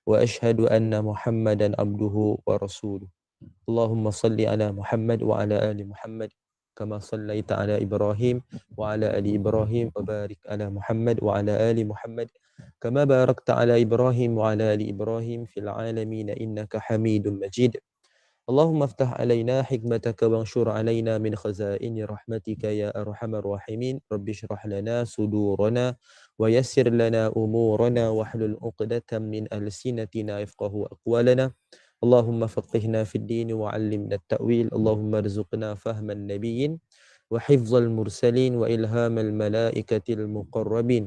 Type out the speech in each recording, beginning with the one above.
وأشهد أن محمدا عبده ورسوله. اللهم صل على محمد وعلى آل محمد كما صليت على إبراهيم وعلى آل إبراهيم وبارك على محمد وعلى آل محمد كما باركت على إبراهيم وعلى آل إبراهيم في العالمين إنك حميد مجيد. اللهم افتح علينا حكمتك وانشر علينا من خزائن رحمتك يا أرحم الراحمين. رب اشرح لنا صدورنا ويسر لنا أمورنا واحلل عقدة من ألسنتنا يفقه أقوالنا. اللهم فقهنا في الدين وعلمنا التأويل. اللهم ارزقنا فهم النبيين وحفظ المرسلين وإلهام الملائكة المقربين.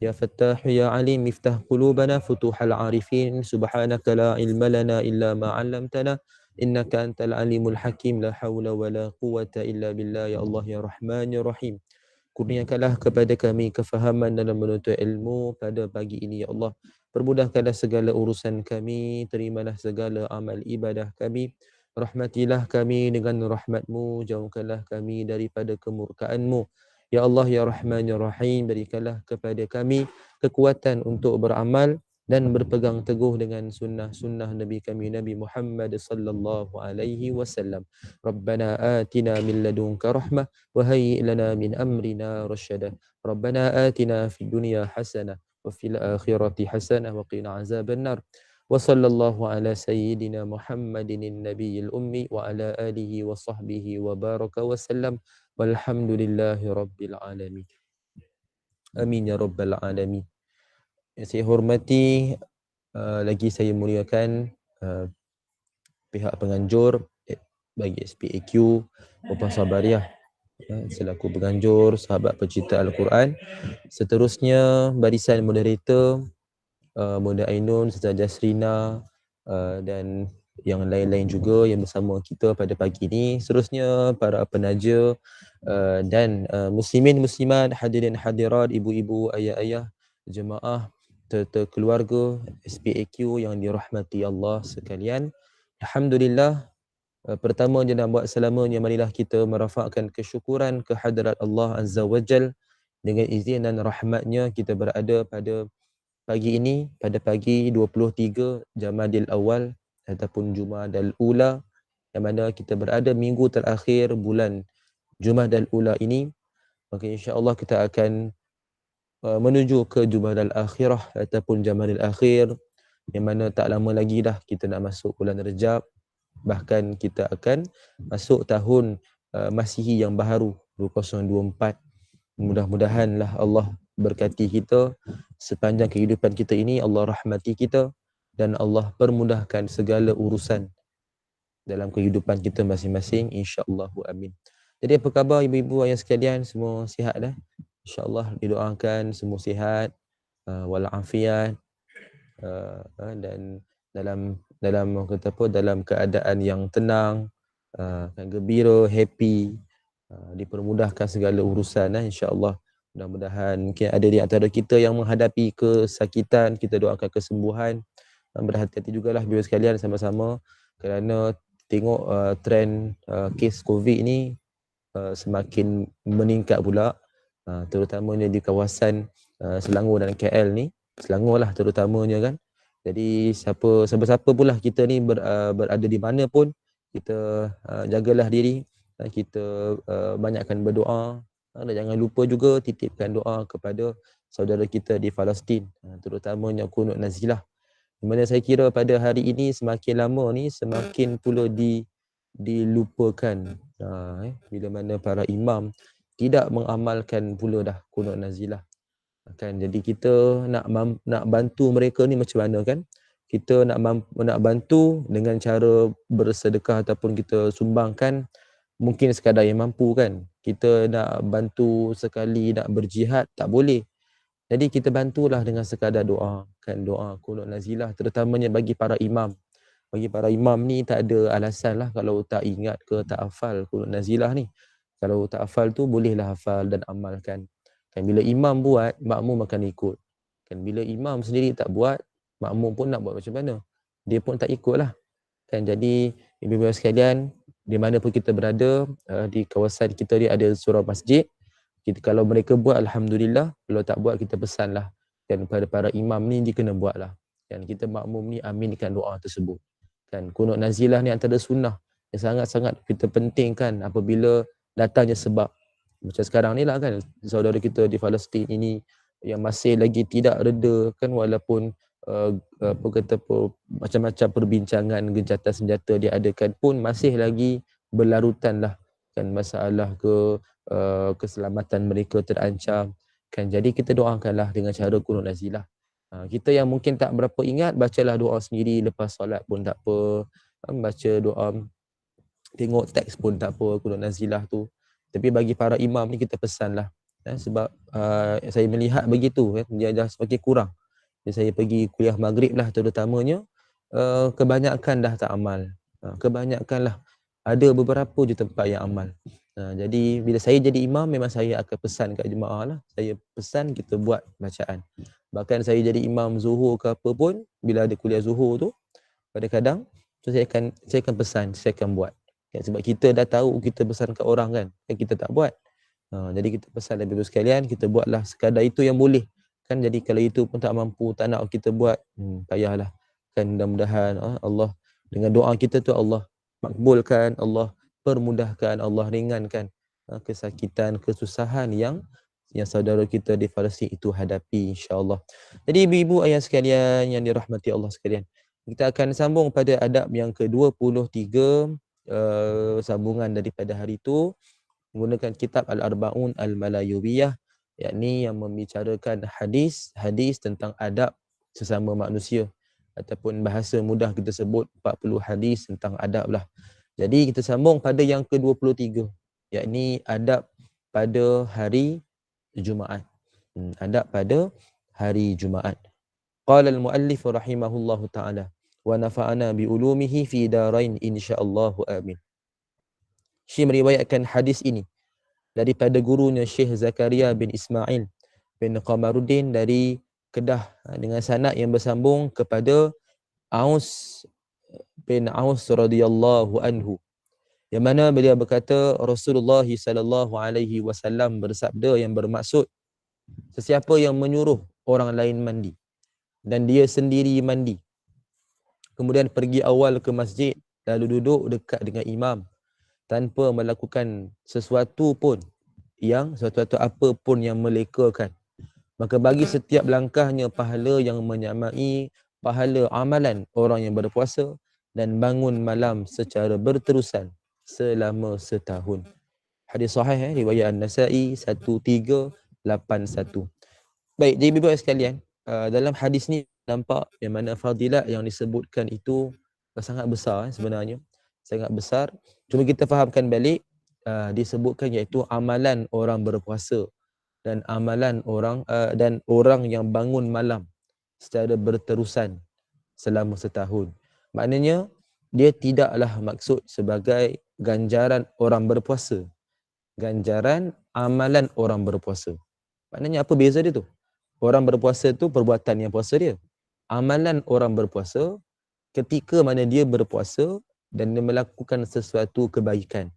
يا فتاح يا عليم افتح قلوبنا فتوح العارفين. سبحانك لا علم لنا إلا ما علمتنا إنك أنت العليم الحكيم. لا حول ولا قوة إلا بالله. يا الله يا رحمن يا رحيم, kurniakanlah kepada kami kefahaman dalam menuntut ilmu pada pagi ini ya Allah. Permudahkanlah segala urusan kami, terimalah segala amal ibadah kami. Rahmatilah kami dengan rahmat-Mu, jauhkanlah kami daripada kemurkaan-Mu. Ya Allah ya Rahman ya Rahim, berikanlah kepada kami kekuatan untuk beramal dan berpegang teguh dengan sunnah-sunnah Nabi kami Nabi Muhammad sallallahu alaihi wasallam. Rabbana atina min ladunka rahmah wa hayyi' lana min amrina rasyada. Rabbana atina fid dunya hasanah wa fil akhirati hasanah wa qina azaban nar. Wa sallallahu ala sayyidina Muhammadin nabiyil ummi wa ala alihi wa sahbihi wa baraka wa sallam. Walhamdulillahi rabbil alamin. Amin ya rabbal alamin. Yang saya hormati, lagi saya muliakan pihak penganjur bagi SPAQ Puan Sabariah selaku penganjur, sahabat pecinta Al-Quran. Seterusnya barisan moderator Muda Ainun, Ustazah Jasrina dan yang lain-lain juga yang bersama kita pada pagi ini. Seterusnya para penaja dan muslimin muslimat, hadirin hadirat, ibu-ibu, ayah-ayah, jemaah serta keluarga SPAQ yang dirahmati Allah sekalian. Alhamdulillah, pertama je nak buat selamanya, marilah kita merafakkan kesyukuran kehadrat Allah Azza wa Jal. Dengan izin dan rahmatnya kita berada pada pagi ini, pada pagi 23 Jamadil Awal ataupun Jumadal Ula, yang mana kita berada minggu terakhir bulan Jumadal Ula ini. Maka insya-Allah kita akan menuju ke Jumadal Akhirah ataupun Jamadil Akhir, yang mana tak lama lagi dah kita nak masuk bulan Rejab. Bahkan kita akan masuk tahun Masihi yang baharu 2024. Mudah-mudahanlah Allah berkati kita sepanjang kehidupan kita ini, Allah rahmati kita dan Allah permudahkan segala urusan dalam kehidupan kita masing-masing, insya-Allah, amin. Jadi apa khabar ibu-ibu ayah sekalian, semua sihat dah? Insya-Allah didoakan semua sihat walafiat dan dalam kata apa, dalam keadaan yang tenang, gembira, happy, dipermudahkan segala urusan insya-Allah. Mudah-mudahan mungkin ada di antara kita yang menghadapi kesakitan, kita doakan kesembuhan. Berhati-hati jugalah biar sekalian sama-sama, kerana tengok trend kes COVID ni semakin meningkat pula, terutamanya di kawasan Selangor dan KL ni. Selangor lah terutamanya kan. Jadi siapa-siapa pula kita ni berada di mana pun, kita jagalah diri, kita banyakkan berdoa, dan jangan lupa juga titipkan doa kepada saudara kita di Palestin, terutamanya kunut nazilah. Di mana saya kira pada hari ini semakin lama ni semakin pula dilupakan, bila mana para imam tidak mengamalkan pula dah kunut nazilah kan. Jadi kita nak bantu mereka ni macam mana kan? Kita nak bantu dengan cara bersedekah ataupun kita sumbangkan, mungkin sekadar yang mampu kan. Kita nak bantu sekali nak berjihad tak boleh. Jadi kita bantulah dengan sekadar doa kan, doa kunut nazilah, terutamanya bagi para imam. Bagi para imam ni tak ada alasan lah kalau tak ingat ke tak hafal kunut nazilah ni. Kalau tak hafal tu bolehlah hafal dan amalkan. Kan bila imam buat, makmum akan ikut. Kan bila imam sendiri tak buat, makmum pun nak buat macam mana? Dia pun tak ikutlah. Kan jadi ibu-ibu sekalian, di mana pun kita berada, di kawasan kita ni ada surau masjid. Kita kalau mereka buat alhamdulillah, kalau tak buat kita pesanlah kan pada para imam ni dia kena buatlah. Kan kita makmum ni aminkan doa tersebut. Kan kunut nazilah ni antara sunnah yang sangat-sangat kita pentingkan apabila datangnya sebab. Macam sekarang ni lah kan, saudara kita di Palestin ini yang masih lagi tidak reda kan, walaupun macam-macam perbincangan gencatan senjata diadakan pun masih lagi berlarutan lah kan, masalah keselamatan mereka terancam kan. Jadi kita doakanlah dengan cara kunut nazilah. Kita yang mungkin tak berapa ingat, bacalah doa sendiri lepas solat pun tak apa. Baca doa, tengok teks pun tak apa, kunut nazilah tu. Tapi bagi para imam ni kita pesanlah, sebab saya melihat begitu, dia dah semakin kurang. Jadi saya pergi kuliah maghrib lah terutamanya, kebanyakan dah tak amal. Kebanyakan lah, ada beberapa je tempat yang amal. Jadi bila saya jadi imam, memang saya akan pesan kat jemaah lah. Saya pesan kita buat bacaan. Bahkan saya jadi imam zuhur ke apa pun, bila ada kuliah zuhur tu, kadang-kadang saya akan pesan, saya akan buat. Ya, sebab kita dah tahu kita pesan kat orang kan kita tak buat. Jadi kita pesan lebih sekalian, kita buatlah sekadar itu yang boleh. Kan jadi kalau itu pun tak mampu, tak nak kita buat, payahlah. Kan mudah-mudahan Allah dengan doa kita tu Allah makbulkan, Allah permudahkan, Allah ringankan kesakitan, kesusahan yang saudara kita di Palestin itu hadapi, insya-Allah. Jadi ibu-ibu ayah sekalian yang dirahmati Allah sekalian, kita akan sambung pada adab yang ke-23, sambungan daripada hari itu, menggunakan kitab Al-Arba'un Al-Malayuwiyah, yakni yang membicarakan hadis tentang adab sesama manusia, ataupun bahasa mudah kita sebut 40 hadis tentang adab lah. Jadi kita sambung pada yang ke-23, yakni adab pada hari Jumaat. Adab pada hari Jumaat. Qala al-muallif rahimahullahu ta'ala wa nafa'ana bi ulumihi fi darain insyaallah amin. Syekh meriwayatkan hadis ini daripada gurunya Syekh Zakaria bin Ismail bin Qamaruddin dari Kedah, dengan sanad yang bersambung kepada Aus bin Aus radhiyallahu anhu, yang mana beliau berkata Rasulullah sallallahu alaihi wasallam bersabda yang bermaksud, sesiapa yang menyuruh orang lain mandi dan dia sendiri mandi, kemudian pergi awal ke masjid lalu duduk dekat dengan imam tanpa melakukan sesuatu apa pun yang melekakan, maka bagi setiap langkahnya pahala yang menyamai pahala amalan orang yang berpuasa dan bangun malam secara berterusan selama setahun. Hadis sahih riwayat An-Nasa'i 1381. Baik, jadi ibu-ibu sekalian, dalam hadis ni nampak yang mana fadilat yang disebutkan itu sangat besar sebenarnya, sangat besar. Cuma kita fahamkan balik, disebutkan iaitu amalan orang berpuasa dan amalan orang yang bangun malam secara berterusan selama setahun. Maknanya dia tidaklah maksud sebagai ganjaran orang berpuasa, ganjaran amalan orang berpuasa. Maknanya apa beza dia tu? Orang berpuasa tu perbuatan yang puasa dia. Amalan orang berpuasa ketika mana dia berpuasa dan dia melakukan sesuatu kebaikan,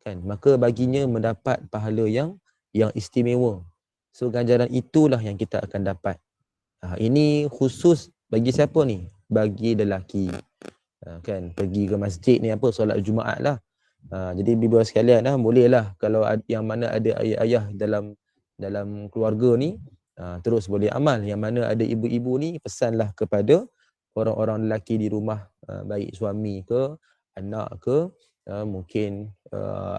kan, maka baginya mendapat pahala yang istimewa. So ganjaran itulah yang kita akan dapat. Ini khusus bagi siapa ni? Bagi lelaki. Kan, pergi ke masjid ni apa, solat Jumaat lah. Jadi bibi sekalian bolehlah kalau yang mana ada ayah-ayah dalam keluarga ni, terus boleh amal. Yang mana ada ibu-ibu ni, pesanlah kepada orang-orang lelaki di rumah, baik suami ke, anak ke, mungkin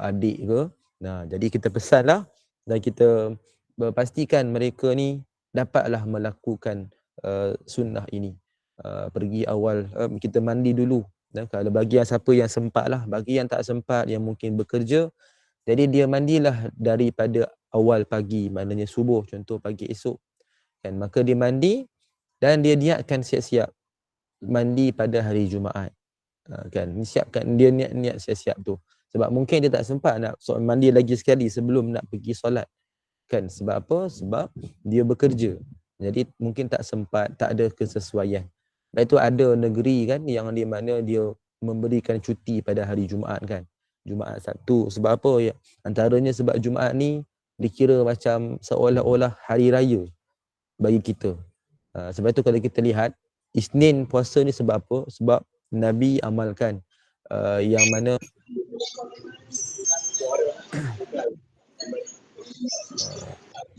adik ke. Jadi kita pesanlah dan kita pastikan mereka ni dapatlah melakukan sunnah ini. Pergi awal, kita mandi dulu. Kalau bagi yang siapa yang sempat lah, bagi yang tak sempat, yang mungkin bekerja, jadi dia mandilah daripada awal pagi, maknanya subuh, contoh pagi esok, kan, maka dia mandi dan dia niatkan siap-siap mandi pada hari Jumaat, kan, siapkan dia niat siap-siap tu, sebab mungkin dia tak sempat nak mandi lagi sekali sebelum nak pergi solat, kan, sebab apa? Sebab dia bekerja, jadi mungkin tak sempat, tak ada kesesuaian. Dan itu ada negeri kan yang di mana dia memberikan cuti pada hari Jumaat, kan, Jumaat Sabtu. Sebab apa? Ya, antaranya sebab Jumaat ni dikira macam seolah-olah hari raya bagi kita. Sebab itu kalau kita lihat Isnin puasa ni sebab apa? Sebab Nabi amalkan yang mana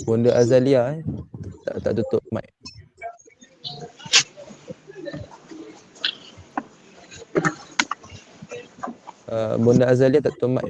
Bonda Azalia tak tutup mic. Bonda Azalia tak tutup mic.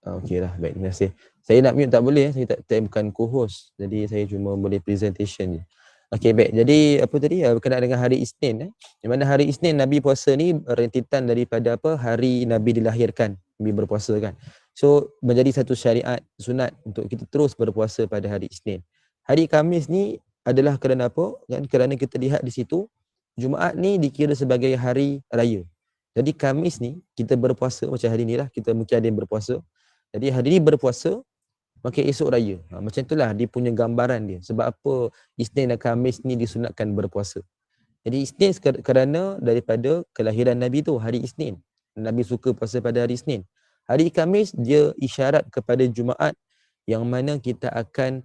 Okey lah, baik, terima kasih. Saya nak mute tak boleh, saya bukan co-host. Jadi saya cuma boleh presentation je. Okey, baik. Jadi apa tadi berkenaan dengan hari Isnin di mana hari Isnin Nabi puasa ni rentetan daripada apa? Hari Nabi dilahirkan, Nabi berpuasa kan. So menjadi satu syariat sunat untuk kita terus berpuasa pada hari Isnin. Hari Khamis ni adalah kerana apa? Kan kerana kita lihat di situ Jumaat ni dikira sebagai hari raya. Jadi Khamis ni kita berpuasa macam hari ni lah, kita mungkin ada yang berpuasa. Jadi hari ni berpuasa, maka esok raya. Macam itulah dia punya gambaran dia. Sebab apa Isnin dan Khamis ni disunatkan berpuasa. Jadi Isnin kerana daripada kelahiran Nabi tu, hari Isnin. Nabi suka puasa pada hari Isnin. Hari Khamis dia isyarat kepada Jumaat yang mana kita akan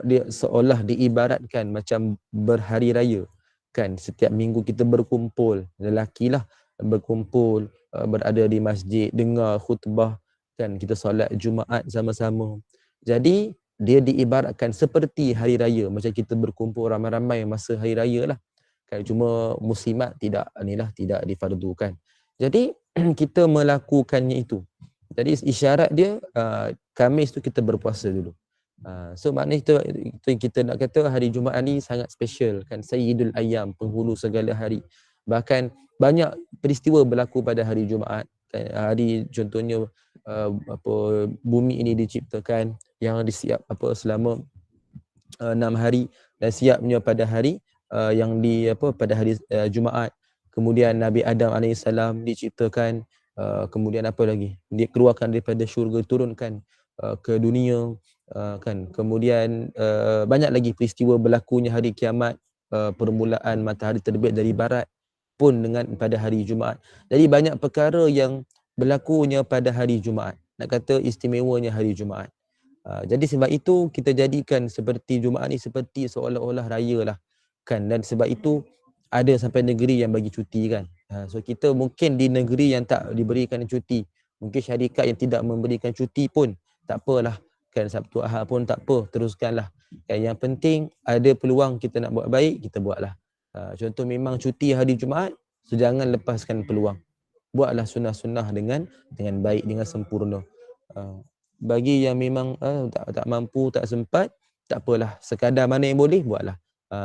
dia seolah diibaratkan macam berhari raya. Kan setiap minggu kita berkumpul, lelakilah berkumpul, berada di masjid, dengar khutbah, kan kita solat Jumaat sama-sama. Jadi dia diibaratkan seperti hari raya, macam kita berkumpul ramai-ramai masa hari raya lah. Kan cuma muslimat tidak difardukan. Jadi kita melakukannya itu. Jadi isyarat dia Khamis tu kita berpuasa dulu. So maknanya itu yang kita nak kata hari Jumaat ni sangat special kan, Sayyidul Ayyam, penghulu segala hari. Bahkan banyak peristiwa berlaku pada hari Jumaat. Hari contohnya bumi ini diciptakan yang disiap selama 6 hari dan siapnya pada hari pada hari Jumaat. Kemudian Nabi Adam AS diciptakan, kemudian apa lagi? Dia keluarkan daripada syurga, turunkan ke dunia, kan. Kemudian banyak lagi peristiwa berlakunya hari kiamat, permulaan matahari terbit dari barat pun dengan pada hari Jumaat. Jadi banyak perkara yang berlakunya pada hari Jumaat. Nak kata istimewanya hari Jumaat. Jadi sebab itu kita jadikan seperti Jumaat ni seperti seolah-olah raya lah kan, dan sebab itu ada sampai negeri yang bagi cuti kan. So kita mungkin di negeri yang tak diberikan cuti, mungkin syarikat yang tidak memberikan cuti pun tak apalah kan, Sabtu Ahad pun tak apa, teruskanlah kan. Yang penting ada peluang kita nak buat baik, kita buatlah. Contoh memang cuti hari Jumaat, so jangan lepaskan peluang. Buatlah sunnah-sunnah dengan baik, dengan sempurna. Bagi yang memang tak mampu, tak sempat, tak apalah, sekadar mana yang boleh buatlah.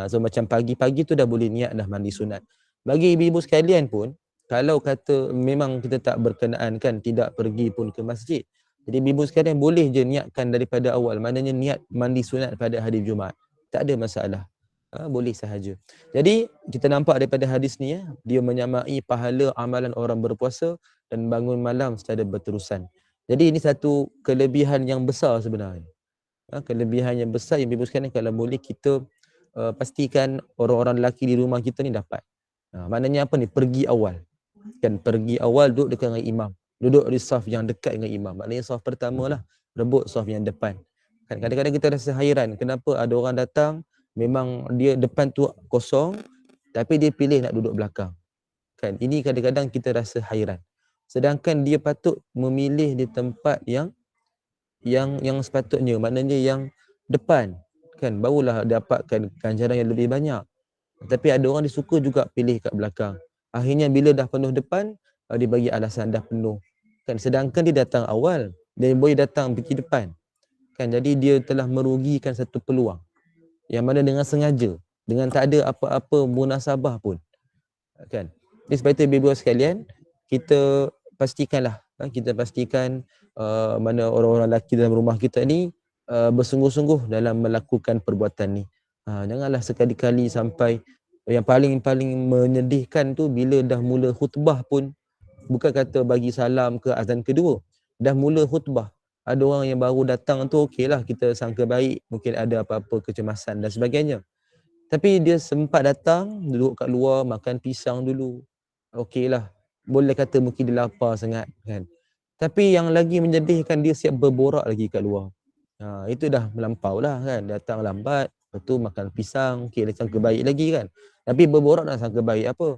So macam pagi-pagi tu dah boleh niat dah mandi sunat. Bagi ibu-ibu sekalian pun, kalau kata memang kita tak berkenaan kan, tidak pergi pun ke masjid, jadi ibu-ibu sekalian boleh je niatkan daripada awal, maknanya niat mandi sunat pada hari Jumaat. Tak ada masalah. Boleh sahaja. Jadi kita nampak daripada hadis ni dia menyamai pahala amalan orang berpuasa dan bangun malam secara berterusan. Jadi ini satu kelebihan yang besar sebenarnya. Kelebihan yang besar yang ibu sekalian, kalau boleh kita pastikan orang-orang lelaki di rumah kita ni dapat. Maknanya apa ni? Pergi awal. Kan pergi awal duduk dekat dengan imam. Duduk di saf yang dekat dengan imam. Maknanya saf pertama lah. Rebut saf yang depan. Kan kadang-kadang kita rasa hairan kenapa ada orang datang memang dia depan tu kosong tapi dia pilih nak duduk belakang. Kan ini kadang-kadang kita rasa hairan. Sedangkan dia patut memilih di tempat yang sepatutnya, maknanya yang depan kan, barulah dapatkan ganjaran yang lebih banyak. Tapi ada orang dia suka juga pilih kat belakang. Akhirnya bila dah penuh depan, dia bagi alasan dah penuh. Kan sedangkan dia datang awal, dia boleh datang pergi depan. Kan jadi dia telah merugikan satu peluang. Yang mana dengan sengaja, dengan tak ada apa-apa munasabah pun. Kan. Jadi sebab itu ibu-ibu sekalian, kita pastikanlah, kita pastikan mana orang-orang lelaki dalam rumah kita ni bersungguh-sungguh dalam melakukan perbuatan ni. Janganlah sekali-kali sampai yang paling menyedihkan tu bila dah mula khutbah pun, bukan kata bagi salam ke azan kedua, dah mula khutbah. Ada orang yang baru datang tu okeylah, kita sangka baik, mungkin ada apa-apa kecemasan dan sebagainya. Tapi dia sempat datang, duduk kat luar, makan pisang dulu. Okeylah. Boleh kata mungkin dia lapar sangat kan. Tapi yang lagi menyedihkan, dia siap berborak lagi kat luar. Itu dah melampau lah kan, datang lambat, lepas tu makan pisang, okey, dia sangka baik lagi kan. Tapi berborak nak sangka baik apa?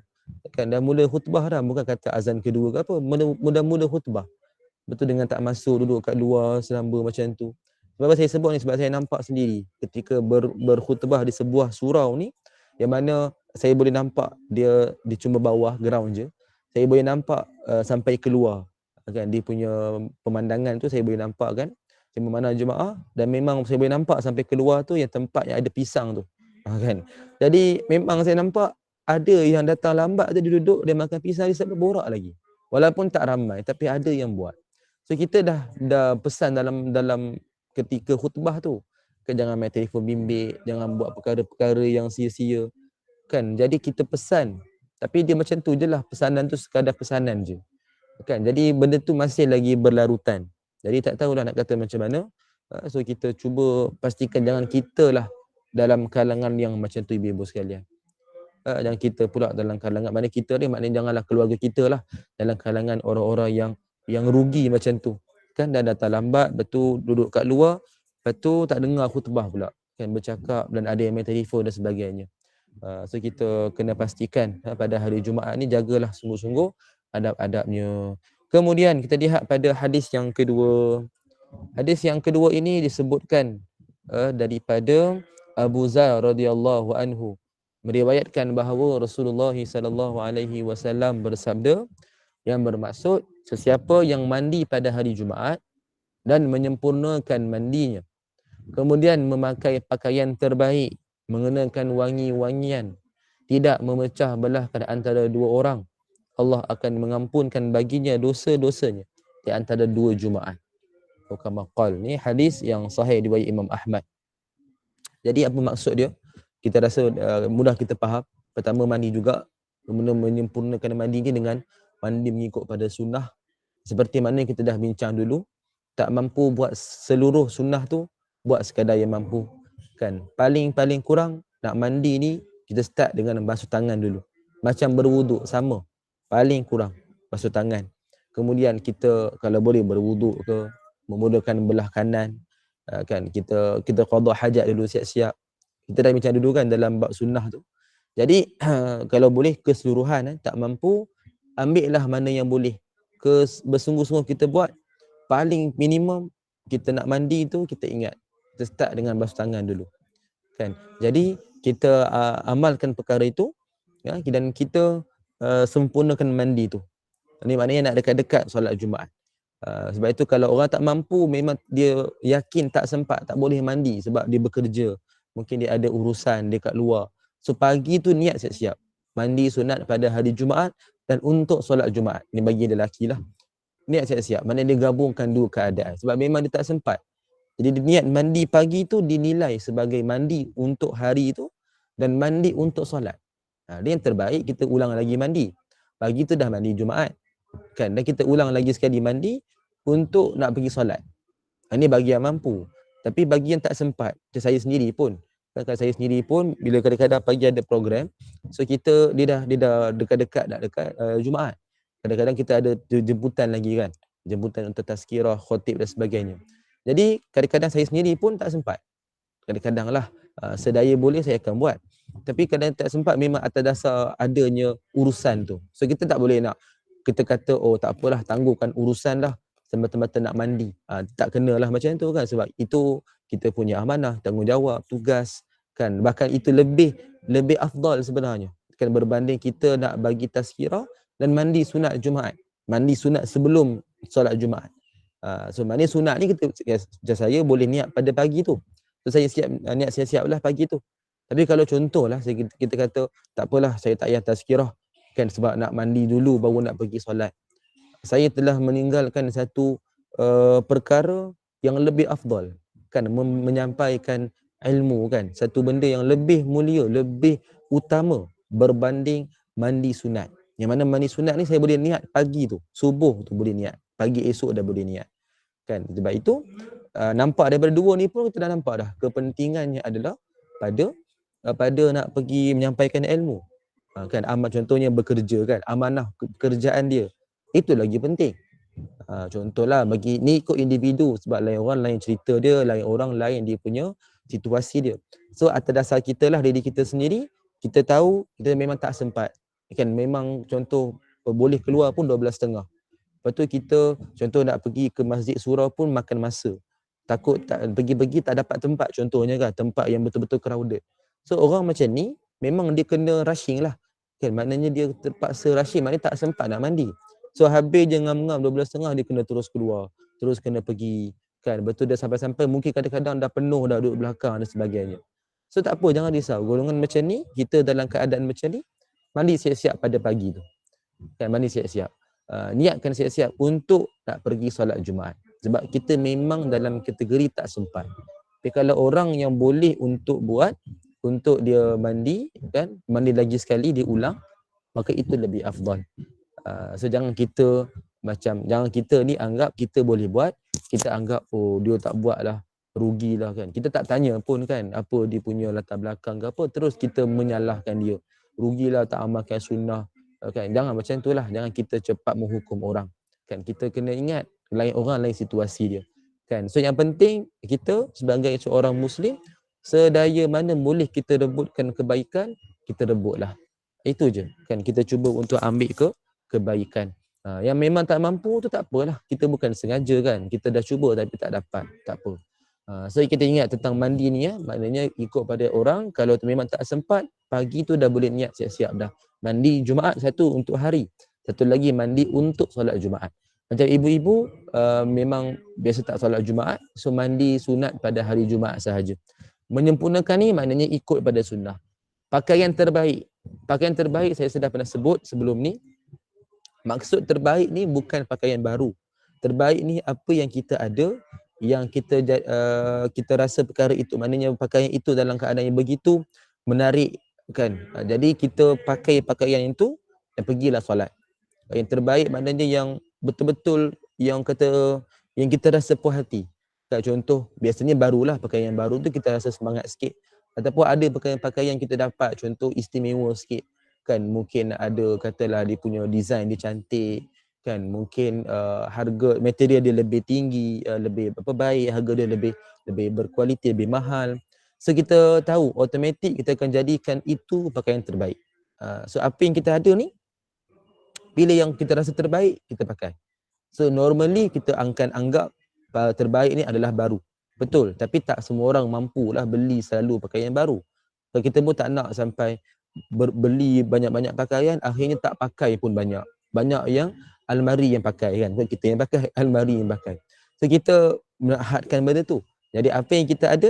Kan dah mula khutbah dah, bukan kata azan kedua ke apa, mula khutbah. Betul, dengan tak masuk, duduk kat luar selamba macam tu. Sebab apa saya sebut ni? Sebab saya nampak sendiri ketika berkhutbah di sebuah surau ni, yang mana saya boleh nampak dia cuma bawah ground je. Saya boleh nampak sampai keluar kan, dia punya pemandangan tu saya boleh nampak kan, saya memandang jemaah, dan memang saya boleh nampak sampai keluar tu yang tempat yang ada pisang tu kan. Jadi memang saya nampak ada yang datang lambat tu, dia duduk, dia makan pisang, dia sampai borak lagi. Walaupun tak ramai, tapi ada yang buat. So kita dah pesan dalam ketika khutbah tu, kan, jangan main telefon bimbit, jangan buat perkara-perkara yang sia-sia kan. Jadi kita pesan, tapi dia macam tu je lah, pesanan tu sekadar pesanan je kan. Jadi benda tu masih lagi berlarutan. Jadi tak tahulah nak kata macam mana. So kita cuba pastikan jangan kita lah dalam kalangan yang macam tu, ibu-ibu sekalian. Jangan kita pula dalam kalangan, mana kita ni, maknanya janganlah keluarga kita lah dalam kalangan orang-orang yang rugi macam tu kan. Dah datang lambat, betul, duduk kat luar, lepas tu tak dengar khutbah pula kan, bercakap dan ada yang main telefon dan sebagainya. So kita kena pastikan pada hari Jumaat ni jagalah sungguh-sungguh adab-adabnya. Kemudian kita lihat pada hadis yang kedua. Hadis yang kedua ini disebutkan daripada Abu Zar radhiyallahu anhu, meriwayatkan bahawa Rasulullah sallallahu alaihi wasallam bersabda, yang bermaksud sesiapa yang mandi pada hari Jumaat dan menyempurnakan mandinya, kemudian memakai pakaian terbaik, mengenakan wangi-wangian, tidak memecah belahkan antara dua orang, Allah akan mengampunkan baginya dosa-dosanya di antara dua Jumaat. Kama qal, ni hadis yang sahih riwayat Imam Ahmad. Jadi apa maksud dia? Kita rasa mudah kita faham. Pertama, mandi juga, kemudian menyempurnakan mandi ni dengan mandi mengikut pada sunnah. Seperti mana kita dah bincang dulu, tak mampu buat seluruh sunnah tu, buat sekadar yang mampu kan. Paling kurang nak mandi ni, kita start dengan basuh tangan dulu. Macam berwuduk sama. Paling kurang basuh tangan. Kemudian kita kalau boleh berwuduk ke, memudahkan belah kanan kan, kita qada hajat dulu, siap-siap. Kita dah bincang dulu kan dalam bab sunnah tu. Jadi kalau boleh keseluruhan, tak mampu, ambillah mana yang boleh. Bersungguh-sungguh kita buat. Paling minimum kita nak mandi tu, kita ingat, kita start dengan basuh tangan dulu kan. Jadi kita amalkan perkara itu ya, dan kita sempurnakan mandi tu. Ini maknanya nak dekat-dekat solat Jumaat. Sebab itu kalau orang tak mampu, memang dia yakin tak sempat, tak boleh mandi sebab dia bekerja, mungkin dia ada urusan dia kat luar. So pagi tu niat siap-siap mandi sunat pada hari Jumaat dan untuk solat Jumaat. Ni bagi dia lelaki lah. Niat siap-siap, mana dia gabungkan dua keadaan sebab memang dia tak sempat. Jadi dia niat mandi pagi tu dinilai sebagai mandi untuk hari tu dan mandi untuk solat. Dia yang terbaik kita ulang lagi mandi. Pagi tu dah mandi Jumaat kan, dan kita ulang lagi sekali mandi untuk nak pergi solat. Ini bagi yang mampu. Tapi bagi yang tak sempat, macam saya sendiri pun, bila kadang-kadang pagi ada program, so dia dah dekat-dekat nak dekat Jumaat. Kadang-kadang kita ada jemputan lagi kan, jemputan untuk tazkirah, khotib dan sebagainya. Jadi kadang-kadang saya sendiri pun tak sempat. Kadang-kadang lah sedaya boleh saya akan buat. Tapi kadang tak sempat memang atas dasar adanya urusan tu. So kita tak boleh nak kita kata tak apalah, tangguhkan urusan lah semata-mata nak mandi. Tak kenalah macam tu kan, sebab itu kita punya amanah, tanggungjawab, tugas kan. Bahkan itu lebih afdal sebenarnya kan, berbanding kita nak bagi tazkirah dan mandi sunat Jumaat. Mandi sunat sebelum solat Jumaat. So maknanya sunat ni macam saya boleh niat pada pagi tu. So saya niat siap-siap lah pagi tu. Tapi kalau contohlah kita kata tak apalah, saya tak payah tazkirah kan, sebab nak mandi dulu baru nak pergi solat. Saya telah meninggalkan satu perkara yang lebih afdal kan, menyampaikan ilmu kan, satu benda yang lebih mulia, lebih utama berbanding mandi sunat. Yang mana mandi sunat ni saya boleh niat pagi tu, subuh tu boleh niat, pagi esok dah boleh niat kan. Sebab itu nampak daripada dua ni pun kita dah nampak dah kepentingannya adalah pada nak pergi menyampaikan ilmu kan. Contohnya bekerja kan, amanah pekerjaan dia, itu lagi penting Contohlah bagi ni ikut individu, sebab lain orang lain cerita dia, lain orang lain dia punya situasi dia. So atas dasar kita lah, diri kita sendiri, kita tahu kita memang tak sempat. Kan memang contoh boleh keluar pun 12.30. Lepas tu kita contoh nak pergi ke masjid surau pun makan masa. Takut tak pergi-pergi tak dapat tempat, contohnya kan, tempat yang betul-betul crowded. So orang macam ni memang dia kena rushing lah. Kan maknanya dia terpaksa rushing, maknanya tak sempat nak mandi. So habis je ngam-ngam 12.30 dia kena terus keluar, terus kena pergi. Kan betul dah sampai-sampai mungkin kadang-kadang dah penuh dah duduk belakang dan sebagainya. So tak apa, jangan risau. Golongan macam ni, kita dalam keadaan macam ni, mandi siap-siap pada pagi tu. Kan mandi siap-siap. Niatkan siap-siap untuk nak pergi solat Jumaat. Sebab kita memang dalam kategori tak sempat. Tapi kalau orang yang boleh untuk buat, untuk dia mandi, kan, mandi lagi sekali, dia ulang, maka itu lebih afdal. So jangan kita ni anggap kita boleh buat, kita anggap oh dia tak buat lah, rugilah kan. Kita tak tanya pun kan apa dia punya latar belakang ke apa, terus kita menyalahkan dia. Rugilah tak amalkan sunnah. Kan, jangan macam itulah, jangan kita cepat menghukum orang. Kan kita kena ingat lain orang lain situasi dia. Kan, so yang penting kita sebagai seorang muslim, sedaya mana boleh kita rebutkan kebaikan, kita rebutlah. Itu je. Kan kita cuba untuk ambil kebaikan. Yang memang tak mampu tu tak apalah. Kita bukan sengaja kan. Kita dah cuba tapi tak dapat. Tak apa. So kita ingat tentang mandi ni ya. Maknanya ikut pada orang. Kalau memang tak sempat, pagi tu dah boleh niat siap-siap dah. Mandi Jumaat satu untuk hari. Satu lagi mandi untuk solat Jumaat. Macam ibu-ibu memang biasa tak solat Jumaat. So mandi sunat pada hari Jumaat sahaja. Menyempurnakan ni maknanya ikut pada sunnah. Pakaian terbaik. Pakaian terbaik saya sudah pernah sebut sebelum ni. Maksud terbaik ni bukan pakaian baru. Terbaik ni apa yang kita ada, yang kita rasa perkara itu, maknanya pakaian itu dalam keadaan yang begitu menarik kan. Jadi kita pakai pakaian itu dan pergilah solat. Yang terbaik maknanya yang betul-betul yang kita rasa puas hati. Contoh biasanya barulah, pakaian baru tu kita rasa semangat sikit. Ataupun ada pakaian-pakaian kita dapat contoh istimewa sikit. Kan mungkin ada katalah dia punya design dia cantik. Kan mungkin harga material dia lebih tinggi, lebih baik, harga dia lebih berkualiti, lebih mahal. So kita tahu automatik kita akan jadikan itu pakaian terbaik. So apa yang kita ada ni, bila yang kita rasa terbaik kita pakai. So normally kita akan anggap terbaik ni adalah baru. Betul, tapi tak semua orang mampulah beli selalu pakaian baru. So kita pun tak nak sampai beli banyak-banyak pakaian, akhirnya tak pakai pun banyak. Banyak yang almari yang pakai kan. So kita yang pakai, almari yang pakai. So kita menahadkan benda tu. Jadi apa yang kita ada,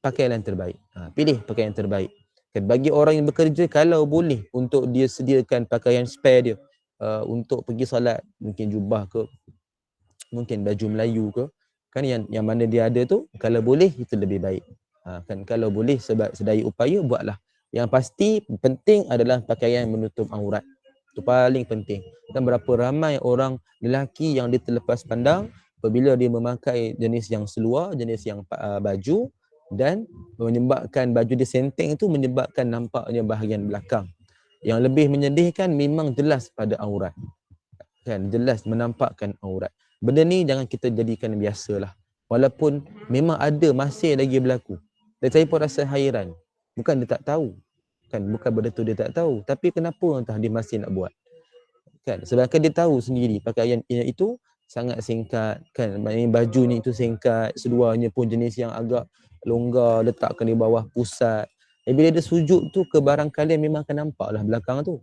pakailah yang terbaik. Pilih pakaian yang terbaik. Kan bagi orang yang bekerja, kalau boleh untuk dia sediakan pakaian spare dia untuk pergi solat, mungkin jubah ke, mungkin baju Melayu ke, kan yang mana dia ada tu, kalau boleh itu lebih baik. Kan kalau boleh sedaya upaya buatlah. Yang pasti penting adalah pakaian yang menutup aurat. Itu paling penting. Dan berapa ramai orang lelaki yang dia terlepas pandang apabila dia memakai jenis yang seluar, jenis yang baju, dan menyebabkan baju dia senteng itu menyebabkan nampaknya bahagian belakang. Yang lebih menyedihkan memang jelas pada aurat. Kan jelas menampakkan aurat. Benda ni jangan kita jadikan biasalah. Walaupun memang ada masih lagi berlaku. Dan saya pun rasa hairan. Bukan dia tak tahu. Kan bukan benda tu dia tak tahu, tapi kenapa entah dia masih nak buat. Kan sedangkan dia tahu sendiri pakaian itu sangat singkat kan, maknanya baju ni itu singkat, seluarnya pun jenis yang agak longgar, letakkan di bawah pusat. Bila dia sujud tu ke barang kalian memang akan nampaklah belakang tu.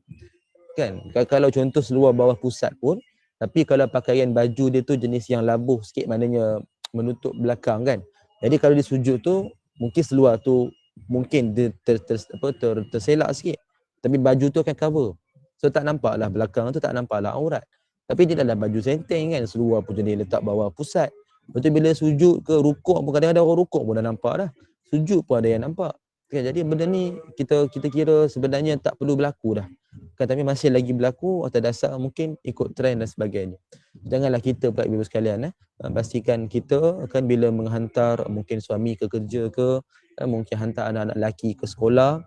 Kan kalau contoh seluar bawah pusat pun, tapi kalau pakaian baju dia tu jenis yang labuh sikit, maknanya menutup belakang kan. Jadi kalau dia sujud tu mungkin seluar tu mungkin dia terselak sikit, tapi baju tu akan cover. So tak nampaklah belakang tu, tak nampaklah aurat. Tapi dia dalam baju senteng kan, seluar pun jadi letak bawah pusat. Betul bila sujud ke rukuk pun, kadang-kadang orang rukuk pun dah nampak dah. Sujud pun ada yang nampak. Kan, jadi benda ni kita kira sebenarnya tak perlu berlaku dah. Kan, tapi masih lagi berlaku atas dasar mungkin ikut trend dan sebagainya. Janganlah kita pula ibu sekalian pastikan kita kan bila menghantar mungkin suami ke kerja ke, mungkin hantar anak-anak lelaki ke sekolah,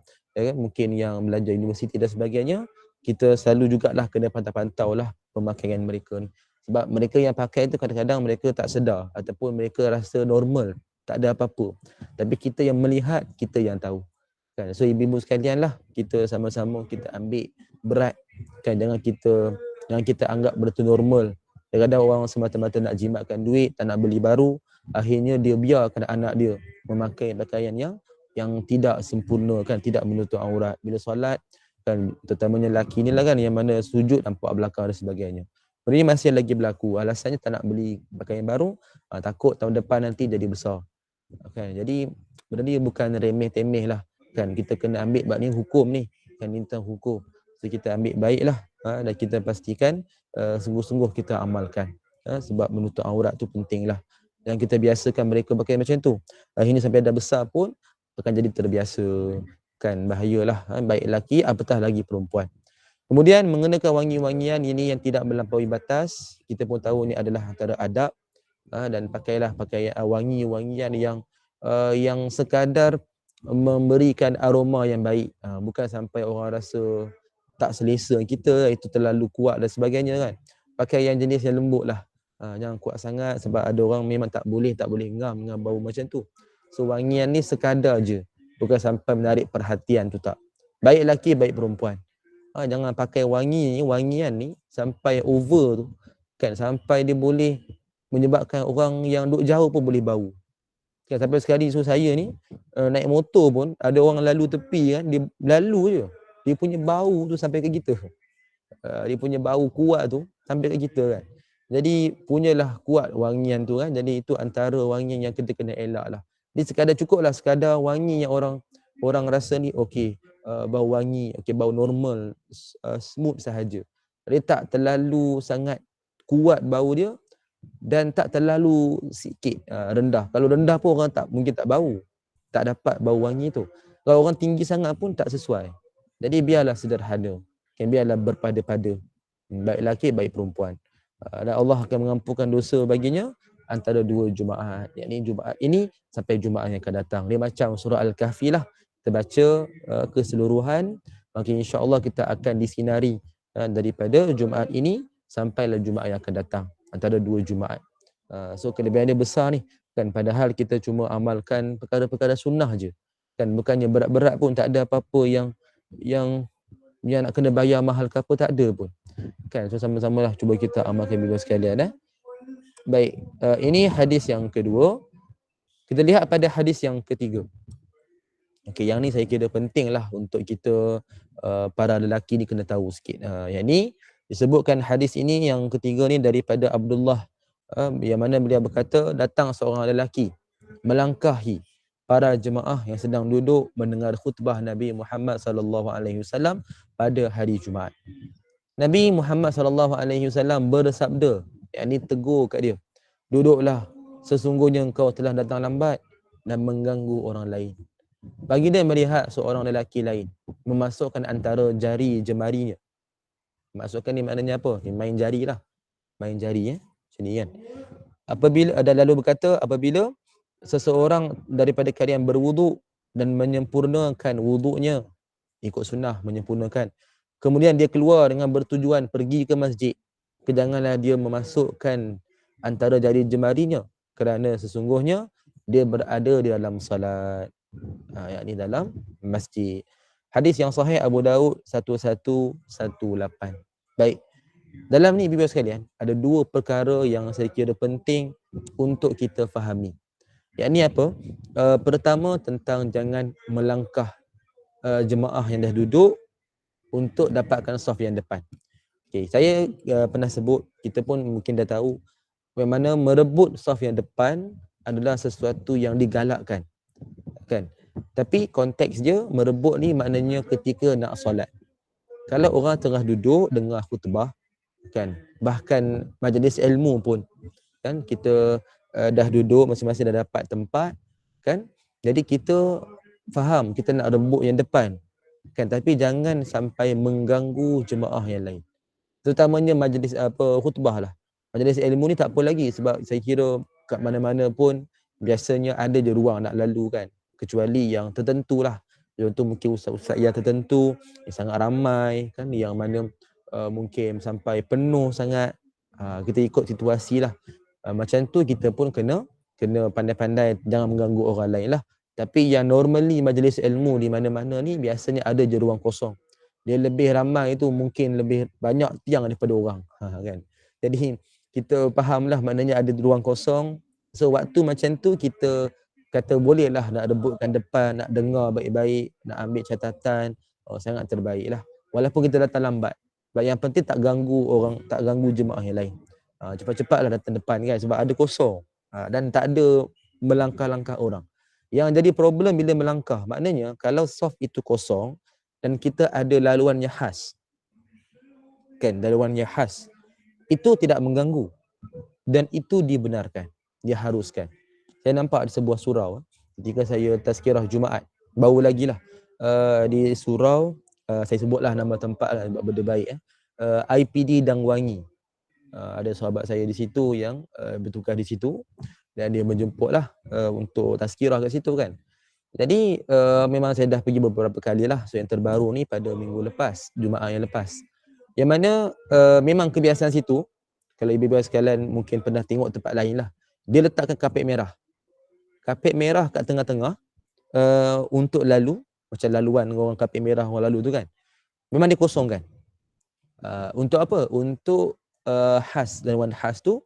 mungkin yang belajar universiti dan sebagainya, kita selalu jugalah kena pantau-pantau lah pemakaian mereka ni. Sebab mereka yang pakai tu kadang-kadang mereka tak sedar ataupun mereka rasa normal, tak ada apa-apa. Tapi kita yang melihat, kita yang tahu. Kan? So ibu-ibu sekalian lah, kita sama-sama kita ambil berat. Kan? Jangan kita anggap benda tu normal. Kadang-kadang orang semata-mata nak jimatkan duit, tak nak beli baru, akhirnya dia biarkan anak dia memakai pakaian yang tidak sempurna, kan, tidak menutup aurat. Bila solat, kan, terutamanya lelaki ni lah kan, yang mana sujud nampak belakang dan sebagainya. Benda ni masih lagi berlaku. Alasannya tak nak beli pakaian baru, takut tahun depan nanti jadi besar. Kan? Jadi benda ni bukan remeh-temeh lah. Kan? Kita kena ambil bab ni hukum ni. Kan, tentang hukum. So kita ambil baiklah, dan kita pastikan sungguh-sungguh kita amalkan. Sebab menutup aurat tu penting lah. Dan kita biasakan mereka pakai macam tu. Akhirnya sampai dah besar pun akan jadi terbiasa. Kan, bahayalah. Baik lelaki, apatah lagi perempuan. Kemudian mengenakan wangi-wangian ini yang tidak melampaui batas. Kita pun tahu ni adalah antara adab. Dan pakailah pakaian wangi-wangian yang sekadar memberikan aroma yang baik. Bukan sampai orang rasa tak selesa kita, itu terlalu kuat dan sebagainya kan. Pakai yang jenis yang lembut lah. Jangan kuat sangat sebab ada orang memang tak boleh ngam dengan bau macam tu. So wangian ni sekadar je. Bukan sampai menarik perhatian tu tak. Baik lelaki, baik perempuan. Jangan pakai wangian ni sampai over tu. Kan, sampai dia boleh menyebabkan orang yang duduk jauh pun boleh bau. Kan, sampai sekali saya ni naik motor pun ada orang lalu tepi kan, dia lalu je. Dia punya bau tu sampai ke kita. Dia punya bau kuat tu sampai ke kita kan. Jadi punyalah kuat wangian tu kan. Jadi itu antara wangian yang kita kena elak lah. Dia sekadar cukup lah, sekadar wangi yang orang rasa ni okey, bau wangi, okey, bau normal, smooth sahaja. Dia tak terlalu sangat kuat bau dia dan tak terlalu sikit rendah. Kalau rendah pun orang mungkin tak bau, tak dapat bau wangi tu. Kalau orang tinggi sangat pun tak sesuai. Jadi biarlah sederhana, biarlah berpada-pada, baik lelaki baik perempuan. Dan Allah akan mengampunkan dosa baginya antara dua Jumaat, yakni Jumaat ini sampai Jumaat yang akan datang. Dia macam surah Al-Kahfi lah, kita baca keseluruhan, maka insya-Allah kita akan disinari daripada Jumaat ini sampailah Jumaat yang akan datang, antara dua Jumaat. So kelebihan dia besar ni kan, padahal kita cuma amalkan perkara-perkara sunnah je kan, bukannya berat-berat pun, tak ada apa-apa yang nak kena bayar mahal ke apa, tak ada pun kan. So sama-samalah cuba kita amalkan bila sekalian. Baik, ini hadis yang kedua. Kita lihat pada hadis yang ketiga. Okey, yang ni saya kira penting lah untuk kita para lelaki ni kena tahu sikit. Yang ni disebutkan hadis ini yang ketiga ni daripada Abdullah, yang mana beliau berkata, datang seorang lelaki melangkahi para jemaah yang sedang duduk mendengar khutbah Nabi Muhammad sallallahu alaihi wasallam pada hari Jumaat. Nabi Muhammad sallallahu alaihi wasallam bersabda, yakni tegur kat dia, duduklah, sesungguhnya engkau telah datang lambat dan mengganggu orang lain. Baginda melihat seorang lelaki lain memasukkan antara jari jemarinya. Masukkan ni maknanya apa? Ni main jari lah. Main jari macam ni kan. Apabila ada lalu berkata, apabila seseorang daripada kalian berwuduk dan menyempurnakan wuduknya, ikut sunnah menyempurnakan, kemudian dia keluar dengan bertujuan pergi ke masjid, janganlah dia memasukkan antara jari jemarinya, kerana sesungguhnya dia berada di dalam salat, yakni dalam masjid. Hadis yang sahih Abu Daud 1118. Baik. Dalam ni ibu-ibu sekalian, ada dua perkara yang saya kira penting untuk kita fahami. Yakni apa? Pertama tentang jangan melangkah jemaah yang dah duduk untuk dapatkan saf yang depan. Okay, saya pernah sebut, kita pun mungkin dah tahu bagaimana merebut saf yang depan adalah sesuatu yang digalakkan. Kan? Tapi konteks dia merebut ni maknanya ketika nak solat. Kalau orang tengah duduk dengar khutbah, kan, bahkan majlis ilmu pun, kan, kita dah duduk masing-masing dah dapat tempat, kan, jadi kita faham kita nak rebut yang depan, kan, tapi jangan sampai mengganggu jemaah yang lain, terutamanya majlis khutbah lah. Majlis ilmu ni tak apa lagi, sebab saya kira kat mana-mana pun biasanya ada je ruang nak lalu kan, kecuali yang tertentu lah. Contoh mungkin ustaz-ustaz yang tertentu yang sangat ramai kan, yang mana mungkin sampai penuh sangat, Kita ikut situasi lah. Macam tu kita pun kena pandai-pandai jangan mengganggu orang lain lah. Tapi yang normally majlis ilmu di mana-mana ni biasanya ada je ruang kosong. Dia lebih ramai tu mungkin lebih banyak tiang daripada orang. Kan. Jadi kita fahamlah maknanya ada ruang kosong. So waktu macam tu kita kata boleh lah nak rebutkan depan, nak dengar baik-baik, nak ambil catatan. Sangat terbaik lah. Walaupun kita datang lambat. Sebab yang penting tak ganggu orang, tak ganggu jemaah yang lain. Cepat-cepatlah datang depan kan sebab ada kosong. Dan tak ada melangkah-langkah orang. Yang jadi problem bila melangkah, maknanya kalau soft itu kosong dan kita ada laluan yang khas. Kan, laluan yang khas. Itu tidak mengganggu dan itu dibenarkan, diharuskan. Saya nampak di sebuah surau ketika saya tazkirah Jumaat, baru lagi lah di surau, saya sebutlah nama tempat lah, benda baik IPD Dangwangi. Ada sahabat saya di situ yang bertugas di situ dan dia menjemputlah untuk tazkirah kat situ kan. Jadi memang saya dah pergi beberapa kali lah. So yang terbaru ni pada minggu lepas, Jumaat yang lepas. Yang mana memang kebiasaan situ, kalau ibu-ibu sekalian mungkin pernah tengok tempat lain lah, dia letakkan kapet merah. Kapet merah kat tengah-tengah untuk lalu, macam laluan orang kapet merah orang lalu tu kan. Memang dia kosongkan. Untuk apa? Untuk khas, laluan khas tu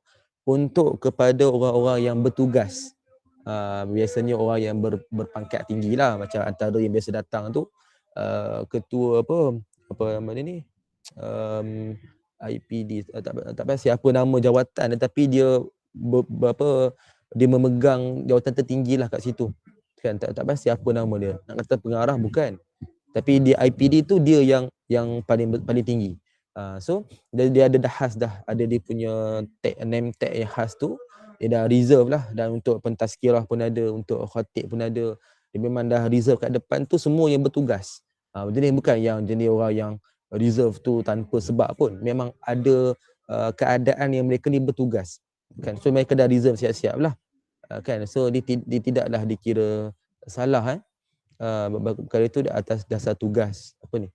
untuk kepada orang-orang yang bertugas. Biasanya orang yang berpangkat tinggi lah, macam antara yang biasa datang tu ketua apa nama dia ni, IPD, tak pasti apa nama jawatan, tetapi dia dia memegang jawatan tertinggi lah kat situ kan. Tak pasti apa nama dia, nak kata pengarah bukan, tapi di IPD tu dia yang paling tinggi. So dia ada dah khas dah, ada dia punya tag, name tag yang khas tu. Dia dah reserve lah, dan untuk pentazkirah pun ada, untuk khatib pun ada. Dia memang dah reserve kat depan tu semua yang bertugas. Jadi bukan yang jenis orang yang reserve tu tanpa sebab pun. Memang ada keadaan yang mereka ni bertugas kan. So mereka dah reserve siap-siap lah kan. So dia tidaklah dikira salah perkara itu di atas dasar tugas apa ni,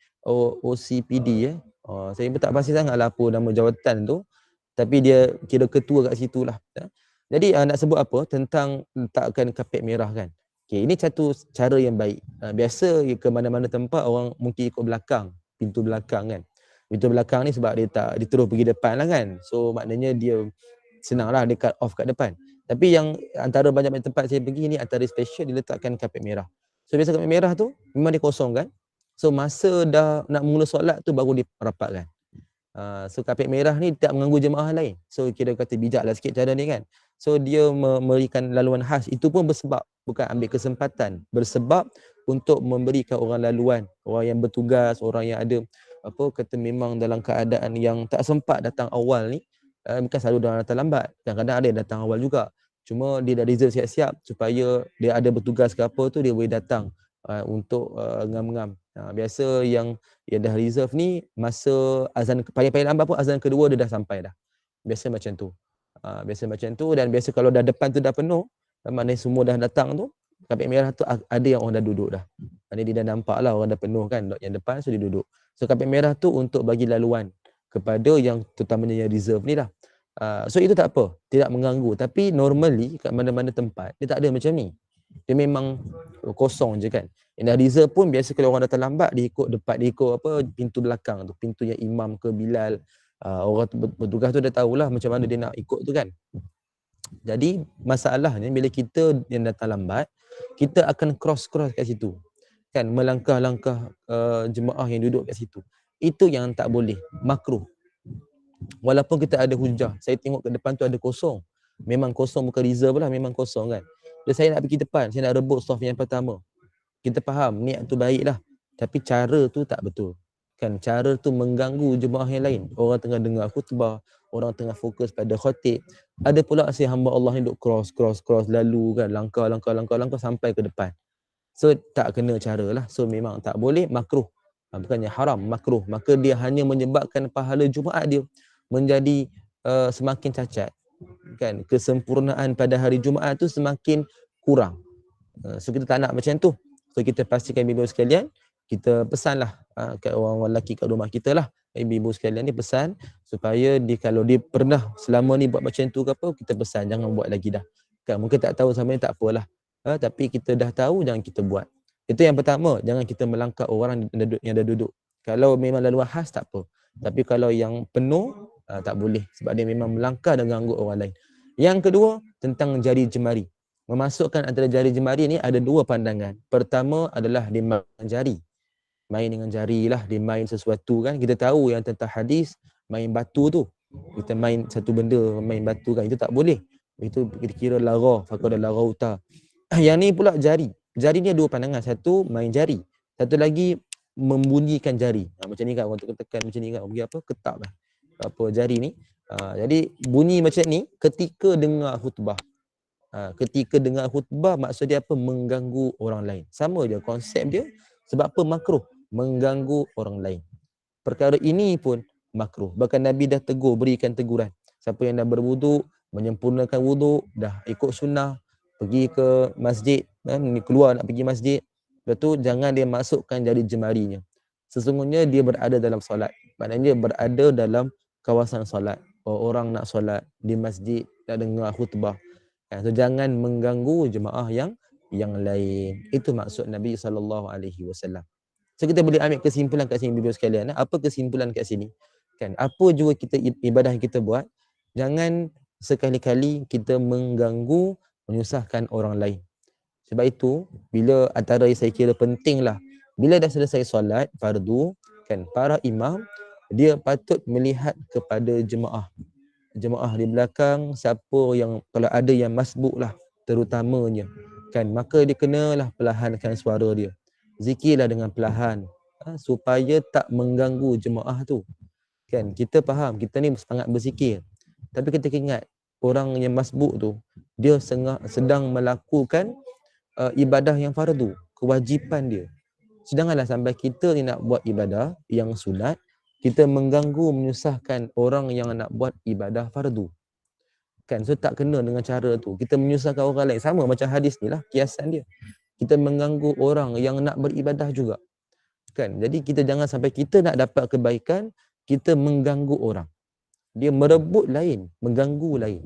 OCPD saya pun tak pasti sangatlah apa nama jawatan tu, tapi dia kira ketua kat situ lah. Jadi nak sebut apa tentang letakkan kapet merah kan. Okay, ini satu cara yang baik. Biasa ke mana-mana tempat orang mungkin ikut belakang, pintu belakang kan. Pintu belakang ni sebab dia tak terus pergi depan lah kan. So maknanya dia senang lah, dia cut off kat depan. Tapi yang antara banyak tempat saya pergi ni, antara special dia letakkan kapet merah. So biasa kapet merah tu memang dia kosong kan. So masa dah nak mula solat tu baru dia rapatkan. So kapet merah ni tak mengganggu jemaah lain. So kira kata bijaklah sikit cara ni kan. So dia memberikan laluan khas. Itu pun bersebab, bukan ambil kesempatan. Bersebab untuk memberikan orang laluan, orang yang bertugas, orang yang ada memang dalam keadaan yang tak sempat datang awal ni. Bukan selalu dia datang lambat. Kadang-kadang ada yang datang awal juga. Cuma dia dah reserve siap-siap supaya dia ada bertugas ke apa tu, dia boleh datang untuk ngam-ngam. Biasa yang dah reserve ni, masa azan paling lambat pun azan kedua dia dah sampai dah. Biasa macam tu. Dan biasa kalau dah depan tu dah penuh, maknanya semua dah datang tu, kapet merah tu ada yang orang dah duduk dah. Maknanya dia dah nampak lah orang dah penuh kan yang depan, so dia duduk. So kapet merah tu untuk bagi laluan kepada yang terutamanya yang reserve ni lah. So itu tak apa, tidak mengganggu. Tapi normally kat mana-mana tempat dia tak ada macam ni. Dia memang kosong je kan. Yang dah reserve pun biasa kalau orang datang lambat dia ikut depan, dia ikut pintu belakang tu, pintu yang imam ke Bilal. Orang bertugas tu dah tahulah macam mana dia nak ikut tu kan. Jadi masalahnya bila kita yang datang lambat, kita akan cross kat situ kan, melangkah-langkah jemaah yang duduk kat situ. Itu yang tak boleh, makruh. Walaupun kita ada hujah, saya tengok ke depan tu ada kosong, memang kosong, bukan reserve lah, memang kosong kan. Dan saya nak pergi depan, saya nak rebut soft yang pertama. Kita faham niat tu baik lah, tapi cara tu tak betul kan. Cara tu mengganggu jemaah yang lain. Orang tengah dengar khutbah, orang tengah fokus pada khatib. Ada pula si hamba Allah ni duk cross lalu kan, langkah sampai ke depan. So tak kena cara lah. So memang tak boleh, makruh. Bukannya haram, makruh. Maka dia hanya menyebabkan pahala Jumaat dia menjadi semakin cacat kan. Kesempurnaan pada hari Jumaat tu semakin kurang. So kita tak nak macam tu. So kita pastikan bila sekalian kita pesanlah kat orang lelaki kat rumah kita lah, ibu-ibu sekalian ni pesan supaya kalau dia pernah selama ni buat macam tu ke apa, kita pesan jangan buat lagi dah. Kan mungkin tak tahu sama ni tak apalah. Tapi kita dah tahu jangan kita buat. Itu yang pertama, jangan kita melangkah orang yang dah duduk. Kalau memang lalu khas tak apa. Tapi kalau yang penuh tak boleh sebab dia memang melangkah dan ganggu orang lain. Yang kedua, tentang jari jemari. Memasukkan antara jari jemari ni ada dua pandangan. Pertama adalah dia main jari. Main dengan jari lah, dia main sesuatu kan. Kita tahu yang tentang hadis, main batu tu. Kita main satu benda, main batu kan. Itu tak boleh. Itu kira lara, faqad lara uta. Yang ni pula jari. Jari ni ada dua pandangan. Satu, main jari. Satu lagi, membunyikan jari. Macam ni kan, orang tekan macam ni kan. Bagi apa? Ketap lah. Apa jari ni. Jadi bunyi macam ni ketika dengar khutbah. Ketika dengar khutbah maksud dia apa? Mengganggu orang lain. Sama je konsep dia. Sebab apa makruh? Mengganggu orang lain. Perkara ini pun makruh. Bahkan Nabi dah tegur, berikan teguran. Siapa yang dah berwuduk, menyempurnakan wuduk, dah ikut sunnah, pergi ke masjid, keluar nak pergi masjid, lepas tu jangan dia masukkan jari jemarinya. Sesungguhnya dia berada dalam solat. Maknanya berada dalam kawasan solat. Orang nak solat di masjid, nak dengar khutbah. So jangan mengganggu jemaah yang lain. Itu maksud Nabi SAW. So kita boleh ambil kesimpulan kat sini ibu sekalian. Apa kesimpulan kat sini? Kan apa juga kita ibadah yang kita buat, jangan sekali-kali kita mengganggu, menyusahkan orang lain. Sebab itu bila antara yang saya kira pentinglah, bila dah selesai solat fardu, kan para imam dia patut melihat kepada jemaah di belakang, siapa yang kalau ada yang masbuk lah terutamanya, kan maka dia kenalah perlahankan suara dia, zikirlah dengan perlahan supaya tak mengganggu jemaah tu. Kan kita faham kita ni sangat berzikir, tapi kita ingat orang yang masbuk tu dia sedang melakukan ibadah yang fardu, kewajipan dia. Sedangkanlah sampai kita ni nak buat ibadah yang sunat, kita mengganggu, menyusahkan orang yang nak buat ibadah fardu. Kan, so tak kena dengan cara tu. Kita menyusahkan orang lain. Sama macam hadis ni lah, kiasan dia. Kita mengganggu orang yang nak beribadah juga. Kan, jadi kita jangan sampai kita nak dapat kebaikan, kita mengganggu orang. Dia merebut lain, mengganggu lain.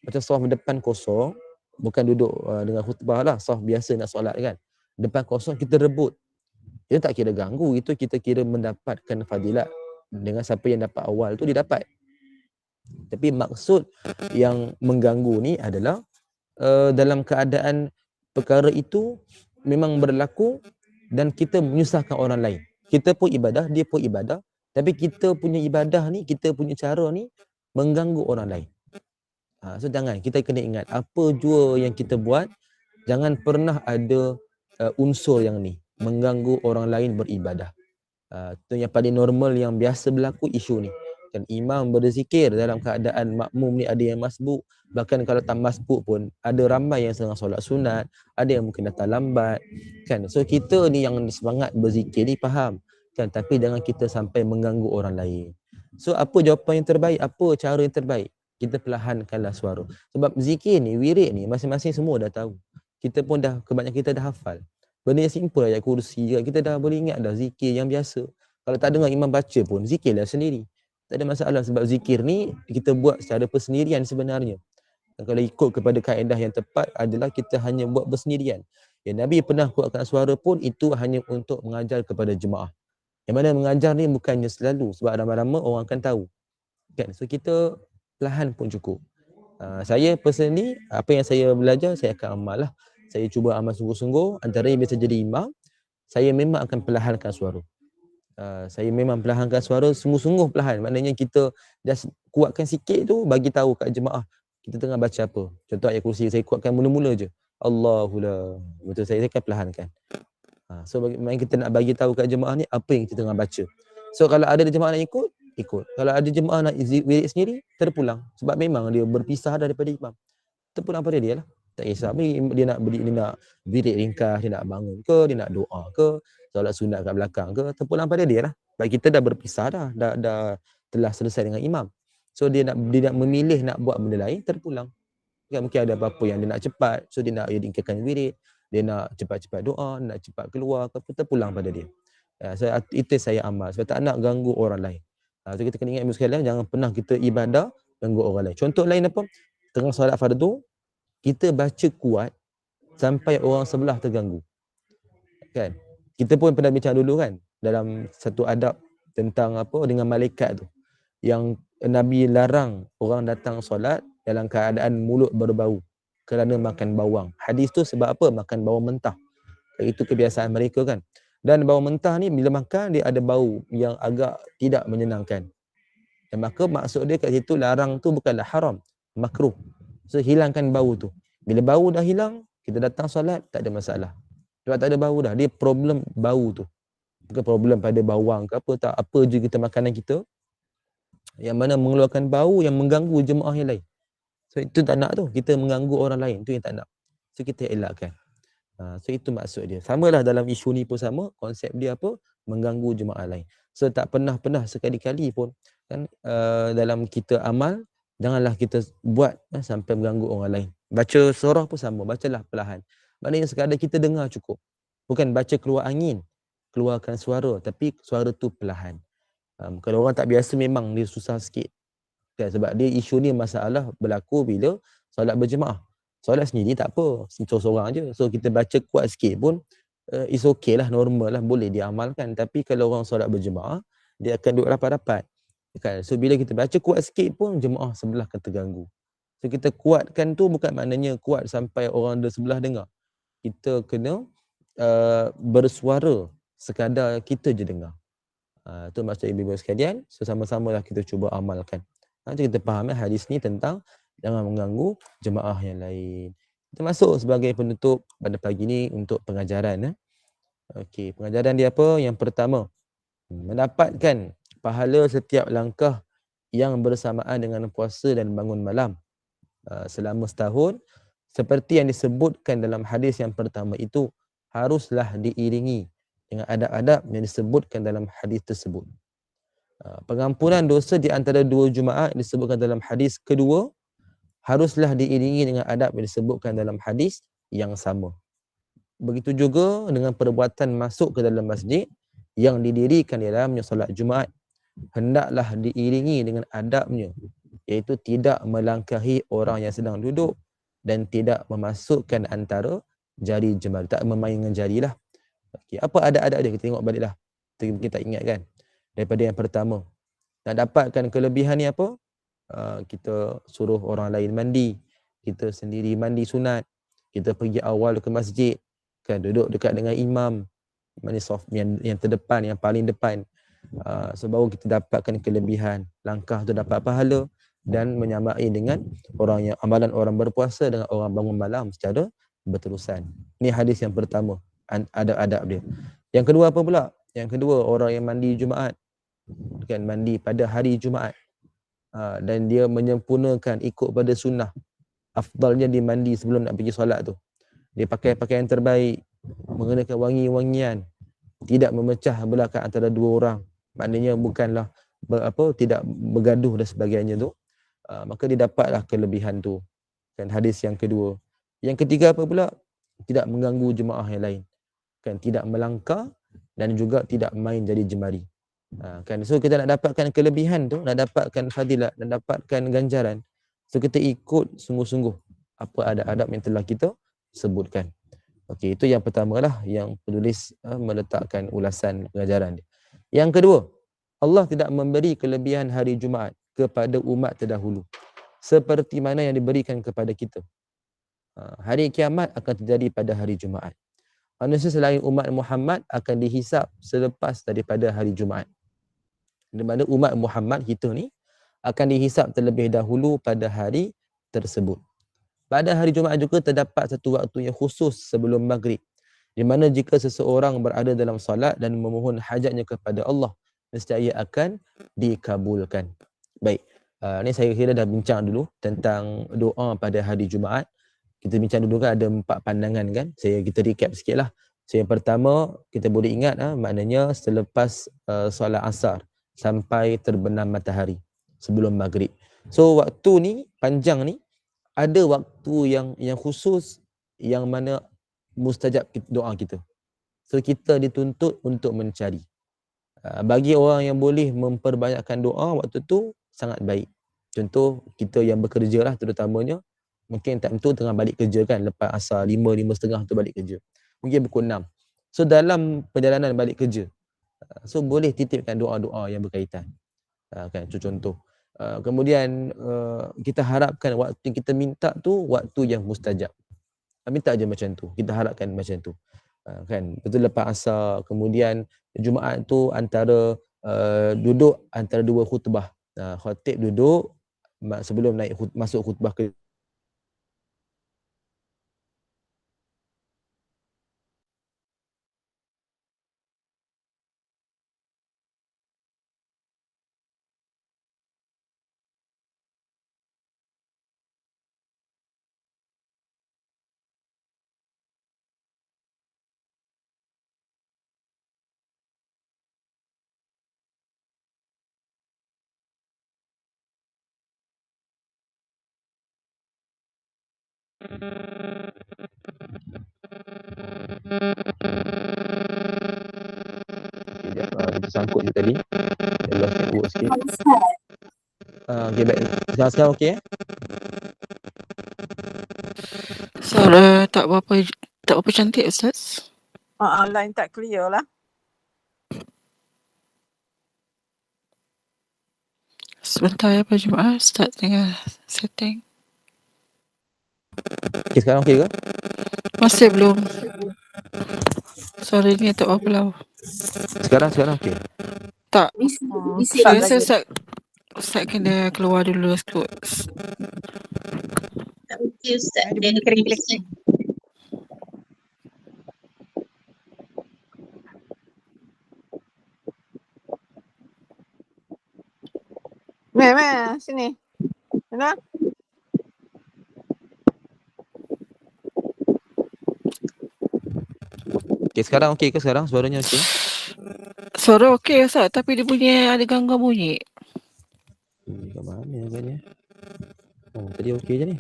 Macam saf depan kosong, bukan duduk dengan khutbah lah, saf biasa nak solat kan. Depan kosong kita rebut. Kita tak kira ganggu, itu kita kira mendapatkan fadilat. Dengan siapa yang dapat awal tu dia dapat. Tapi maksud yang mengganggu ni adalah dalam keadaan perkara itu memang berlaku dan kita menyusahkan orang lain. Kita pun ibadah, dia pun ibadah, tapi kita punya ibadah ni, kita punya cara ni mengganggu orang lain. So jangan, kita kena ingat apa jua yang kita buat, jangan pernah ada unsur yang ni mengganggu orang lain beribadah. Itu yang paling normal yang biasa berlaku isu ni. Kan imam berzikir dalam keadaan makmum ni ada yang masbuk, bahkan kalau tak masbuk pun ada ramai yang sedang solat sunat, ada yang mungkin datang lambat kan. So kita ni yang semangat berzikir ni faham kan, tapi jangan kita sampai mengganggu orang lain. So apa jawapan yang terbaik, apa cara yang terbaik? Kita perlahankanlah suara. Sebab zikir ni, wirid ni masing-masing semua dah tahu. Kita pun dah, kebanyakan kita dah hafal. Benda yang simple ayat kursi je, kita dah boleh ingat dah zikir yang biasa. Kalau tak dengar imam baca pun, zikirlah sendiri. Tak ada masalah sebab zikir ni kita buat secara persendirian sebenarnya. Dan kalau ikut kepada kaedah yang tepat adalah kita hanya buat bersendirian. Yang Nabi pernah kuatkan suara pun itu hanya untuk mengajar kepada jemaah. Yang mana mengajar ni bukannya selalu sebab ramai-ramai orang akan tahu. Kan? So kita perlahan pun cukup. Saya personally, apa yang saya belajar, saya akan amal lah. Saya cuba amal sungguh-sungguh. Antara yang biasa jadi imam, saya memang akan perlahankan suara. Saya memang perlahankan suara, sungguh-sungguh perlahan. Maknanya kita just kuatkan sikit tu, bagi tahu kat jemaah kita tengah baca apa. Contoh ayat kursi, saya kuatkan mula-mula je. Allahullah. Betul, saya akan perlahankan. So bagaimana kita nak bagi tahu kat jemaah ni apa yang kita tengah baca. So kalau ada jemaah nak ikut. Kalau ada jemaah nak wirid sendiri, terpulang. Sebab memang dia berpisah daripada imam. Terpulang pada dia lah. Tak kisah dia nak wirid ringkas, dia nak bangun ke, dia nak doa ke, solat sunat kat belakang ke, terpulang pada dia lah. Sebab kita dah berpisah dah telah selesai dengan imam. So dia nak memilih nak buat benda lain, terpulang. Mungkin ada apa-apa yang dia nak cepat, so dia nak ringkaskan wirid, dia nak cepat-cepat doa, nak cepat keluar, terpulang pada dia. Itu saya amal sebab tak nak ganggu orang lain. So kita kena ingat sekalian, jangan pernah kita ibadah ganggu orang lain. Contoh lain apa? Tengah solat fardu, kita baca kuat sampai orang sebelah terganggu. Kan? Kita pun pernah bincang dulu kan dalam satu adab tentang apa dengan malaikat tu. Yang Nabi larang orang datang solat dalam keadaan mulut berbau kerana makan bawang. Hadis tu sebab apa? Makan bawang mentah. Itu kebiasaan mereka kan. Dan bawang mentah ni bila makan dia ada bau yang agak tidak menyenangkan. Dan maka maksud dia kat situ larang tu bukanlah haram, makruh. So hilangkan bau tu. Bila bau dah hilang, kita datang solat tak ada masalah. Sebab tak ada bau dah. Dia problem bau tu. Bukan problem pada bawang ke apa tak. Apa je kita makanan kita yang mana mengeluarkan bau yang mengganggu jemaah yang lain. So itu tak nak tu. Kita mengganggu orang lain. Tu yang tak nak. So kita elakkan. So itu maksud dia. Samalah dalam isu ni pun sama. Konsep dia apa? Mengganggu jemaah lain. So tak pernah sekali-kali pun kan dalam kita amal, janganlah kita buat sampai mengganggu orang lain. Baca surah pun sama. Bacalah perlahan. Maknanya sekadar kita dengar cukup. Bukan baca keluar angin. Keluarkan suara. Tapi suara tu perlahan. Kalau orang tak biasa memang dia susah sikit. Kan? Sebab dia isu ni masalah berlaku bila solat berjemaah. Solat sendiri tak apa, seorang-seorang je. So kita baca kuat sikit pun it's okay lah, normal lah, boleh diamalkan. Tapi kalau orang solat berjemaah, dia akan duduk rapat-rapat. Kan? So bila kita baca kuat sikit pun, jemaah sebelah akan terganggu. So kita kuatkan tu bukan maknanya kuat sampai orang di sebelah dengar. Kita kena bersuara sekadar kita je dengar. Itu maksud ibu-ibu sekalian. So sama-sama lah kita cuba amalkan. Nanti kita faham hadis ni tentang jangan mengganggu jemaah yang lain. Kita masuk sebagai penutup pada pagi ni untuk pengajaran. Okey, pengajaran dia apa? Yang pertama, mendapatkan pahala setiap langkah yang bersamaan dengan puasa dan bangun malam selama setahun, seperti yang disebutkan dalam hadis yang pertama itu, haruslah diiringi dengan adab-adab yang disebutkan dalam hadis tersebut. Pengampunan dosa di antara dua Jumaat disebutkan dalam hadis kedua, haruslah diiringi dengan adab yang disebutkan dalam hadis yang sama. Begitu juga dengan perbuatan masuk ke dalam masjid yang didirikan di dalamnya solat Jumaat, hendaklah diiringi dengan adabnya, iaitu tidak melangkahi orang yang sedang duduk dan tidak memasukkan antara jari jemari, tak memainkan jari lah. Okay. Apa adab-adab dia? Kita tengok baliklah. Kita ingat kan. Daripada yang pertama, nak dapatkan kelebihan ni apa? Kita suruh orang lain mandi, kita sendiri mandi sunat, kita pergi awal ke masjid, kan, duduk dekat dengan imam, yang terdepan, yang paling depan. So baru kita dapatkan kelebihan, langkah tu dapat pahala dan menyamai dengan orang yang amalan orang berpuasa dengan orang bangun malam secara berterusan. Ini hadis yang pertama, adab-adab dia. Yang kedua apa pula? Yang kedua, orang yang mandi Jumaat, kan, mandi pada hari Jumaat, dan dia menyempurnakan ikut pada sunnah. Afdalnya dia mandi sebelum nak pergi solat tu. Dia pakai pakaian terbaik, menggunakan wangi-wangian, tidak memecah belakang antara dua orang. Maknanya bukanlah tidak bergaduh dan sebagainya tu. Maka dia dapatlah kelebihan tu. Kan, hadis yang kedua. Yang ketiga apa pula? Tidak mengganggu jemaah yang lain. Kan, tidak melangkah dan juga tidak main jari jemari. Kan, so kita nak dapatkan kelebihan tu, nak dapatkan fadilat, nak dapatkan ganjaran, so kita ikut sungguh-sungguh apa adab-adab yang telah kita sebutkan. Okey, itu yang pertama lah yang penulis meletakkan ulasan pengajaran dia. Yang kedua, Allah tidak memberi kelebihan hari Jumaat kepada umat terdahulu seperti mana yang diberikan kepada kita. Hari kiamat akan terjadi pada hari Jumaat. Manusia selain umat Muhammad akan dihisap selepas daripada hari Jumaat. Di mana umat Muhammad kita ni akan dihisap terlebih dahulu pada hari tersebut. Pada hari Jumaat juga terdapat satu waktu yang khusus sebelum maghrib, di mana jika seseorang berada dalam solat dan memohon hajatnya kepada Allah, nescaya akan dikabulkan. Baik, ni saya kira dah bincang dulu tentang doa pada hari Jumaat. Kita bincang dulu kan ada 4 pandangan kan. Kita recap sikit lah. So yang pertama, kita boleh ingat maknanya selepas solat asar sampai terbenam matahari sebelum maghrib. So waktu ni, panjang ni, ada waktu yang khusus yang mana mustajab doa kita. So kita dituntut untuk mencari. Bagi orang yang boleh memperbanyakkan doa waktu tu sangat baik. Contoh kita yang bekerja lah terutamanya, mungkin time tu tengah balik kerja kan, lepas asar 5, 5.30 tu balik kerja. Mungkin pukul 6. So dalam perjalanan balik kerja, so boleh titipkan doa-doa yang berkaitan. Kan itu contoh. Kemudian kita harapkan waktu kita minta tu waktu yang mustajab. Minta je macam tu. Kita harapkan macam tu. Kan betul lepas asar, kemudian Jumaat tu antara duduk antara dua khutbah. Khatib duduk sebelum naik masuk khutbah ke tersangkut je tadi. Lost network sikit. Okay, baik. Sekarang okey Suara tak berapa cantik, Ustaz. Line tak clear lah. Sebentar ya Pak Jumaat, Ustaz tengah setting. Okay, sekarang okey ke? Masih belum. Suara ni tak berapa lawa. Sekarang okey. Tak. Bising Saya lagi. rasa Ustaz kena keluar dulu kot. Okey Ustaz. Dia bunyi kering-kering. Meh, sini. Mana? Okay, sekarang okey ke sekarang? Suaranya okey? Suara okey Ustaz, tapi dia punya ada gangguan bunyi. Kat mana agaknya? Tadi okey je ni.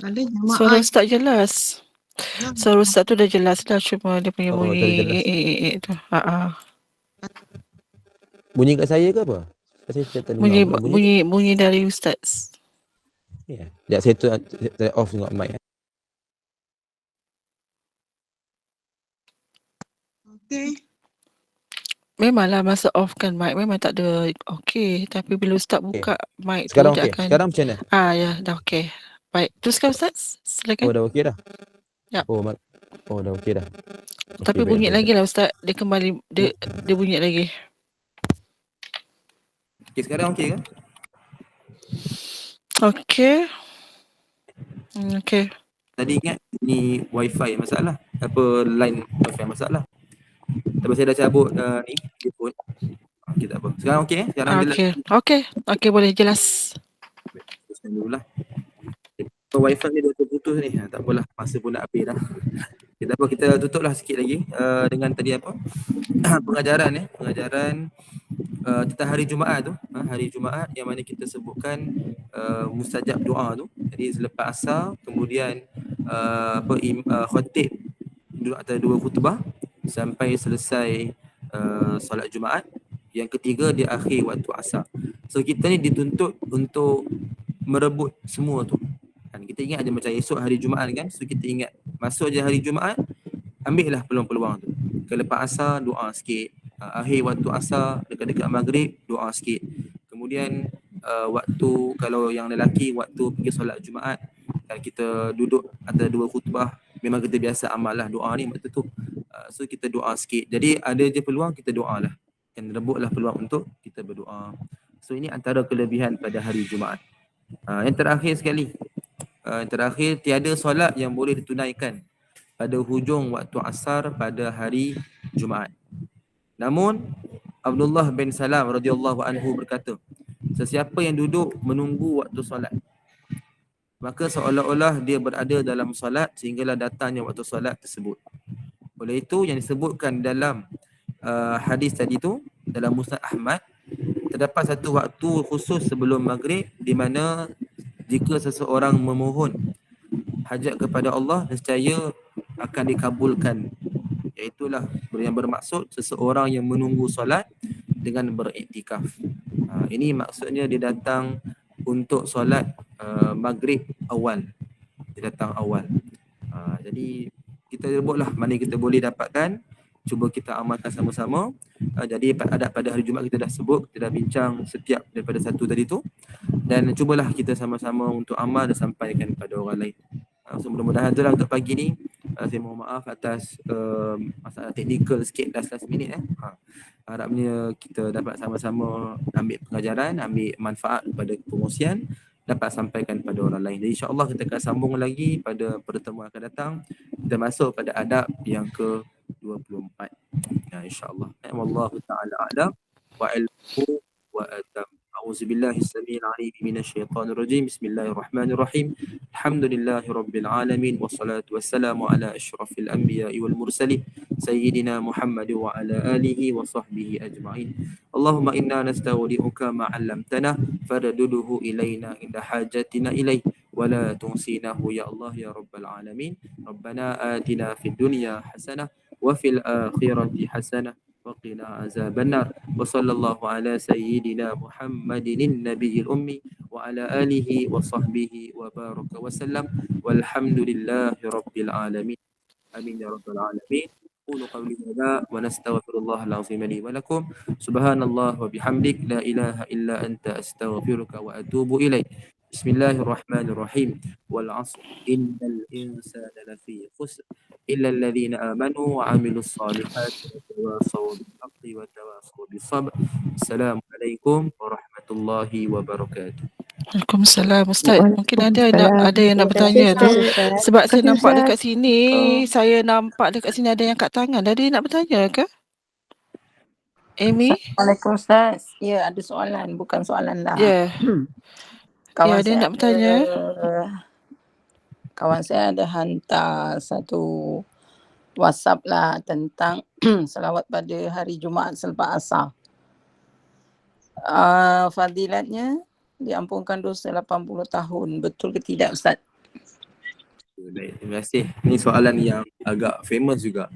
Ada jemaah. Suara Ustaz jelas. Suara Ustaz tu dah jelas dah, cuma dia punya bunyi tadi jelas. tu. Bunyi kat saya ke apa? Saya tak dengar. Bunyi dari Ustaz. Ya. Sekejap saya off tengok mic. Okey. Memanglah masa off kan mic memang tak ada okey, tapi bila Ustaz buka mic Sekarang tu dia okey. akan Sekarang macam mana? ya dah okey. Baik, teruskan Ustaz. Silakan. Dah okey dah. Ya. Dah okey dah. Tapi Okey, bunyi baik. lagi lah Ustaz. Dia kembali dia bunyi lagi. Okey, sekarang okey ke? Okey. Okey. Tadi ingat ni wifi masalah. Apa line wifi masalah. Tapi saya dah cabut ni telefon. Okey, tak apa. Sekarang okey eh? Sekarang jelas. Okey, boleh jelas. Teruskan dululah. Wifi ni dah terputus ni. Tak apalah, masa pun nak habis dah. Okay, tak apa, kita tutuplah sikit lagi dengan tadi apa? pengajaran tentang hari Jumaat tu. Hari Jumaat yang mana kita sebutkan mustajab doa tu. Jadi selepas asar, kemudian khatib duduk atas dua khutbah sampai selesai solat Jumaat. Yang ketiga dia akhir waktu asar. So kita ni dituntut untuk merebut semua tu. Kita ingat ada macam esok hari Jumaat kan. So kita ingat masuk je hari Jumaat, ambillah peluang-peluang tu. Lepas asar doa sikit. Akhir waktu asar dekat-dekat maghrib doa sikit. Kemudian waktu kalau yang lelaki waktu pergi solat Jumaat dan kita duduk antara dua khutbah, memang kita biasa amal lah doa ni waktu tu. So kita doa sikit. Jadi ada je peluang kita doa lah. Dan rebutlah peluang untuk kita berdoa. So ini antara kelebihan pada hari Jumaat. Yang terakhir sekali. Tiada solat yang boleh ditunaikan pada hujung waktu asar pada hari Jumaat. Namun Abdullah bin Salam radhiyallahu anhu berkata, sesiapa yang duduk menunggu waktu solat, maka seolah-olah dia berada dalam solat sehinggalah datangnya waktu solat tersebut. Oleh itu yang disebutkan dalam hadis tadi tu dalam Musnad Ahmad, terdapat satu waktu khusus sebelum maghrib di mana jika seseorang memohon hajat kepada Allah, nescaya akan dikabulkan Iaitulah yang bermaksud seseorang yang menunggu solat dengan beriktikaf. Ini maksudnya dia datang untuk solat maghrib awal. Dia datang awal. Jadi kita sebutlah mana kita boleh dapatkan, cuba kita amalkan sama-sama. Jadi pada hari Jumaat kita dah sebut, kita dah bincang setiap daripada satu tadi tu, dan cubalah kita sama-sama untuk amal dan sampaikan kepada orang lain. So mudah-mudahan itulah untuk pagi ni. Saya mohon maaf atas masalah teknikal sikit last minit. Harapnya kita dapat sama-sama ambil pengajaran, ambil manfaat daripada pengungsian, dapat sampaikan kepada orang lain. Jadi insya-Allah kita akan sambung lagi pada pertemuan akan datang. Kita masuk pada adab yang ke-24. Insya-Allah. Wallahu taala a'lam wa ilmuhu wa atam. A'udzubillahi as-sami'il 'alim minasyaitonir rajim. Bismillahirrahmanirrahim. Alhamdulillahi rabbil alamin wassalatu wassalamu ala asyrafil anbiya'i wal mursalin sayyidina Muhammad wa ala alihi wa sahbihi ajma'in. Allahumma inna nastawdi'uka ma 'allamtana farduduhu ilaina inda hajatina ilaih wa la tunsinahu ya Allah ya rabbal alamin. Rabbana atina fid dunya hasanah wa fil akhirati hasanah وقنا عذاب النار وصلى الله على سيدنا محمد النبي الأمي وعلى آله وصحبه وبارك وسلم والحمد لله رب العالمين آمين يا رب العالمين. قولوا قولي هذا ونستغفر الله العظيم لي ولكم. سبحان الله وبحمدك لا إله إلا أنت أستغفرك وأتوب إليك. بسم الله الرحمن الرحيم والعصر إن الإنسان لفي خسر إلا الذين آمنوا وعملوا الصالحات وتواصوا بالحق وتواصوا بالصبر. السلام عليكم ورحمة الله وبركاته. Waalaikumsalam. Ustaz, mungkin ada yang nak bertanya tu. Sebab saya nampak dekat sini, saya nampak dekat sini ada yang kat tangan. Ada yang nak bertanya ke? Amy? Assalamualaikum Ustaz. Ya, ada soalan, bukan soalan lah. Ya. Kawan ada yang saya nak bertanya. Kawan saya ada hantar satu WhatsApp lah tentang selawat pada hari Jumaat selepas asar. Fadilatnya diampunkan dosa 80 tahun. Betul ke tidak Ustaz? Baik, terima kasih. Ini soalan yang agak famous juga.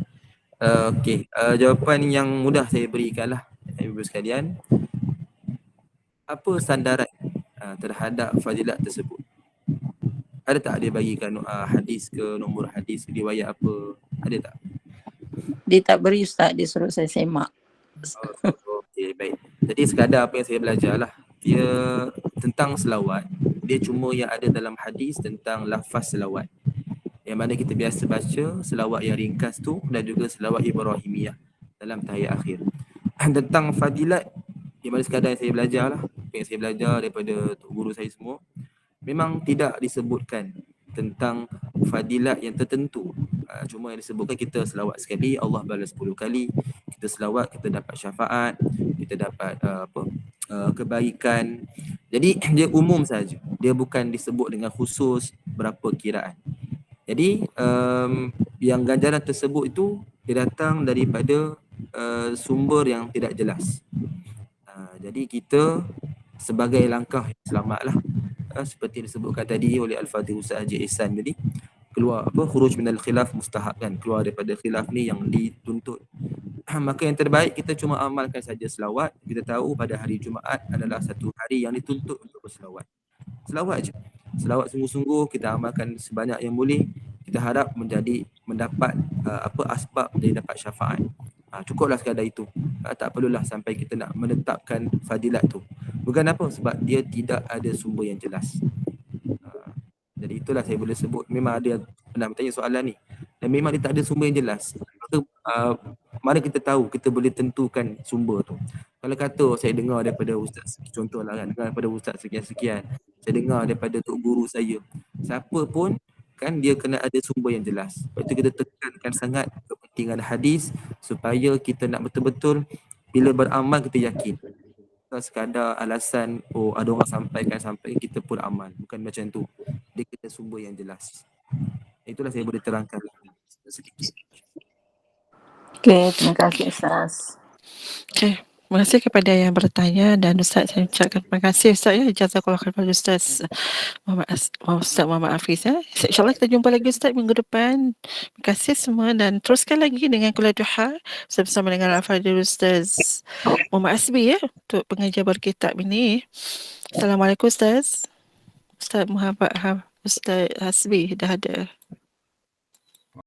Okey, jawapan yang mudah saya berikanlah ibu sekalian. Apa sandaran terhadap fadilat tersebut? Ada tak dia bagikan hadis ke, nombor hadis, riwayat apa? Ada tak? Dia tak beri Ustaz, dia suruh saya semak. Okey, baik. Jadi sekadar apa yang saya belajar lah. Dia tentang selawat. Dia cuma yang ada dalam hadis tentang lafaz selawat. Yang mana kita biasa baca selawat yang ringkas tu dan juga selawat Ibrahimiyah dalam tahiyat akhir. Tentang fadilat, yang mana sekadar yang saya belajar lah. Yang saya belajar daripada guru saya semua. Memang tidak disebutkan tentang fadilat yang tertentu. Cuma yang disebutkan kita selawat sekali, Allah balas 10 kali. Kita selawat, kita dapat syafaat, kita dapat kebaikan. Jadi dia umum saja. Dia bukan disebut dengan khusus berapa kiraan. Jadi yang ganjaran tersebut itu dia datang daripada sumber yang tidak jelas. Jadi kita sebagai langkah yang selamatlah, seperti disebutkan tadi oleh Al-Fatih Ustaz Haji Ihsan tadi, keluar khuruj minal khilaf mustahab kan, keluar daripada khilaf ni yang dituntut. Maka yang terbaik kita cuma amalkan saja selawat. Kita tahu pada hari Jumaat adalah satu hari yang dituntut untuk berselawat. Selawat je. Selawat sungguh-sungguh, kita amalkan sebanyak yang boleh. Kita harap mendapat asbab menjadi dapat syafaat. Cukuplah sekadar itu. Tak perlulah sampai kita nak menetapkan fadilat tu. Bukan apa, sebab dia tidak ada sumber yang jelas. Jadi itulah saya boleh sebut. Memang ada yang pernah bertanya soalan ni. Dan memang dia tak ada sumber yang jelas. Maka mana kita tahu, kita boleh tentukan sumber tu. Kalau kata saya dengar daripada ustaz, contohlah kan, dengar daripada ustaz sekian-sekian, saya dengar daripada tok guru saya, siapa pun kan dia kena ada sumber yang jelas. Sebab itu kita tekankan sangat kepentingan hadis supaya kita nak betul-betul bila beramal kita yakin. Sekadar alasan ada orang sampai kita pun amal, bukan macam tu. Dia kena sumber yang jelas. Itulah saya boleh terangkan sedikit. Okey, terima kasih Ustaz. Okey. Terima kasih kepada yang bertanya dan Ustaz saya ucapkan terima kasih Ustaz ya. Jazakallah khair kepada Ustaz Ustaz Muhammad Hafiz ya. InsyaAllah kita jumpa lagi Ustaz minggu depan. Terima kasih semua dan teruskan lagi dengan kuliah duha bersama dengan Al-Fadhil Ustaz Muhammad Asbi ya untuk pengajar berkitab ini. Assalamualaikum Ustaz. Ustaz Muhammad Ustaz Hasbi dah ada.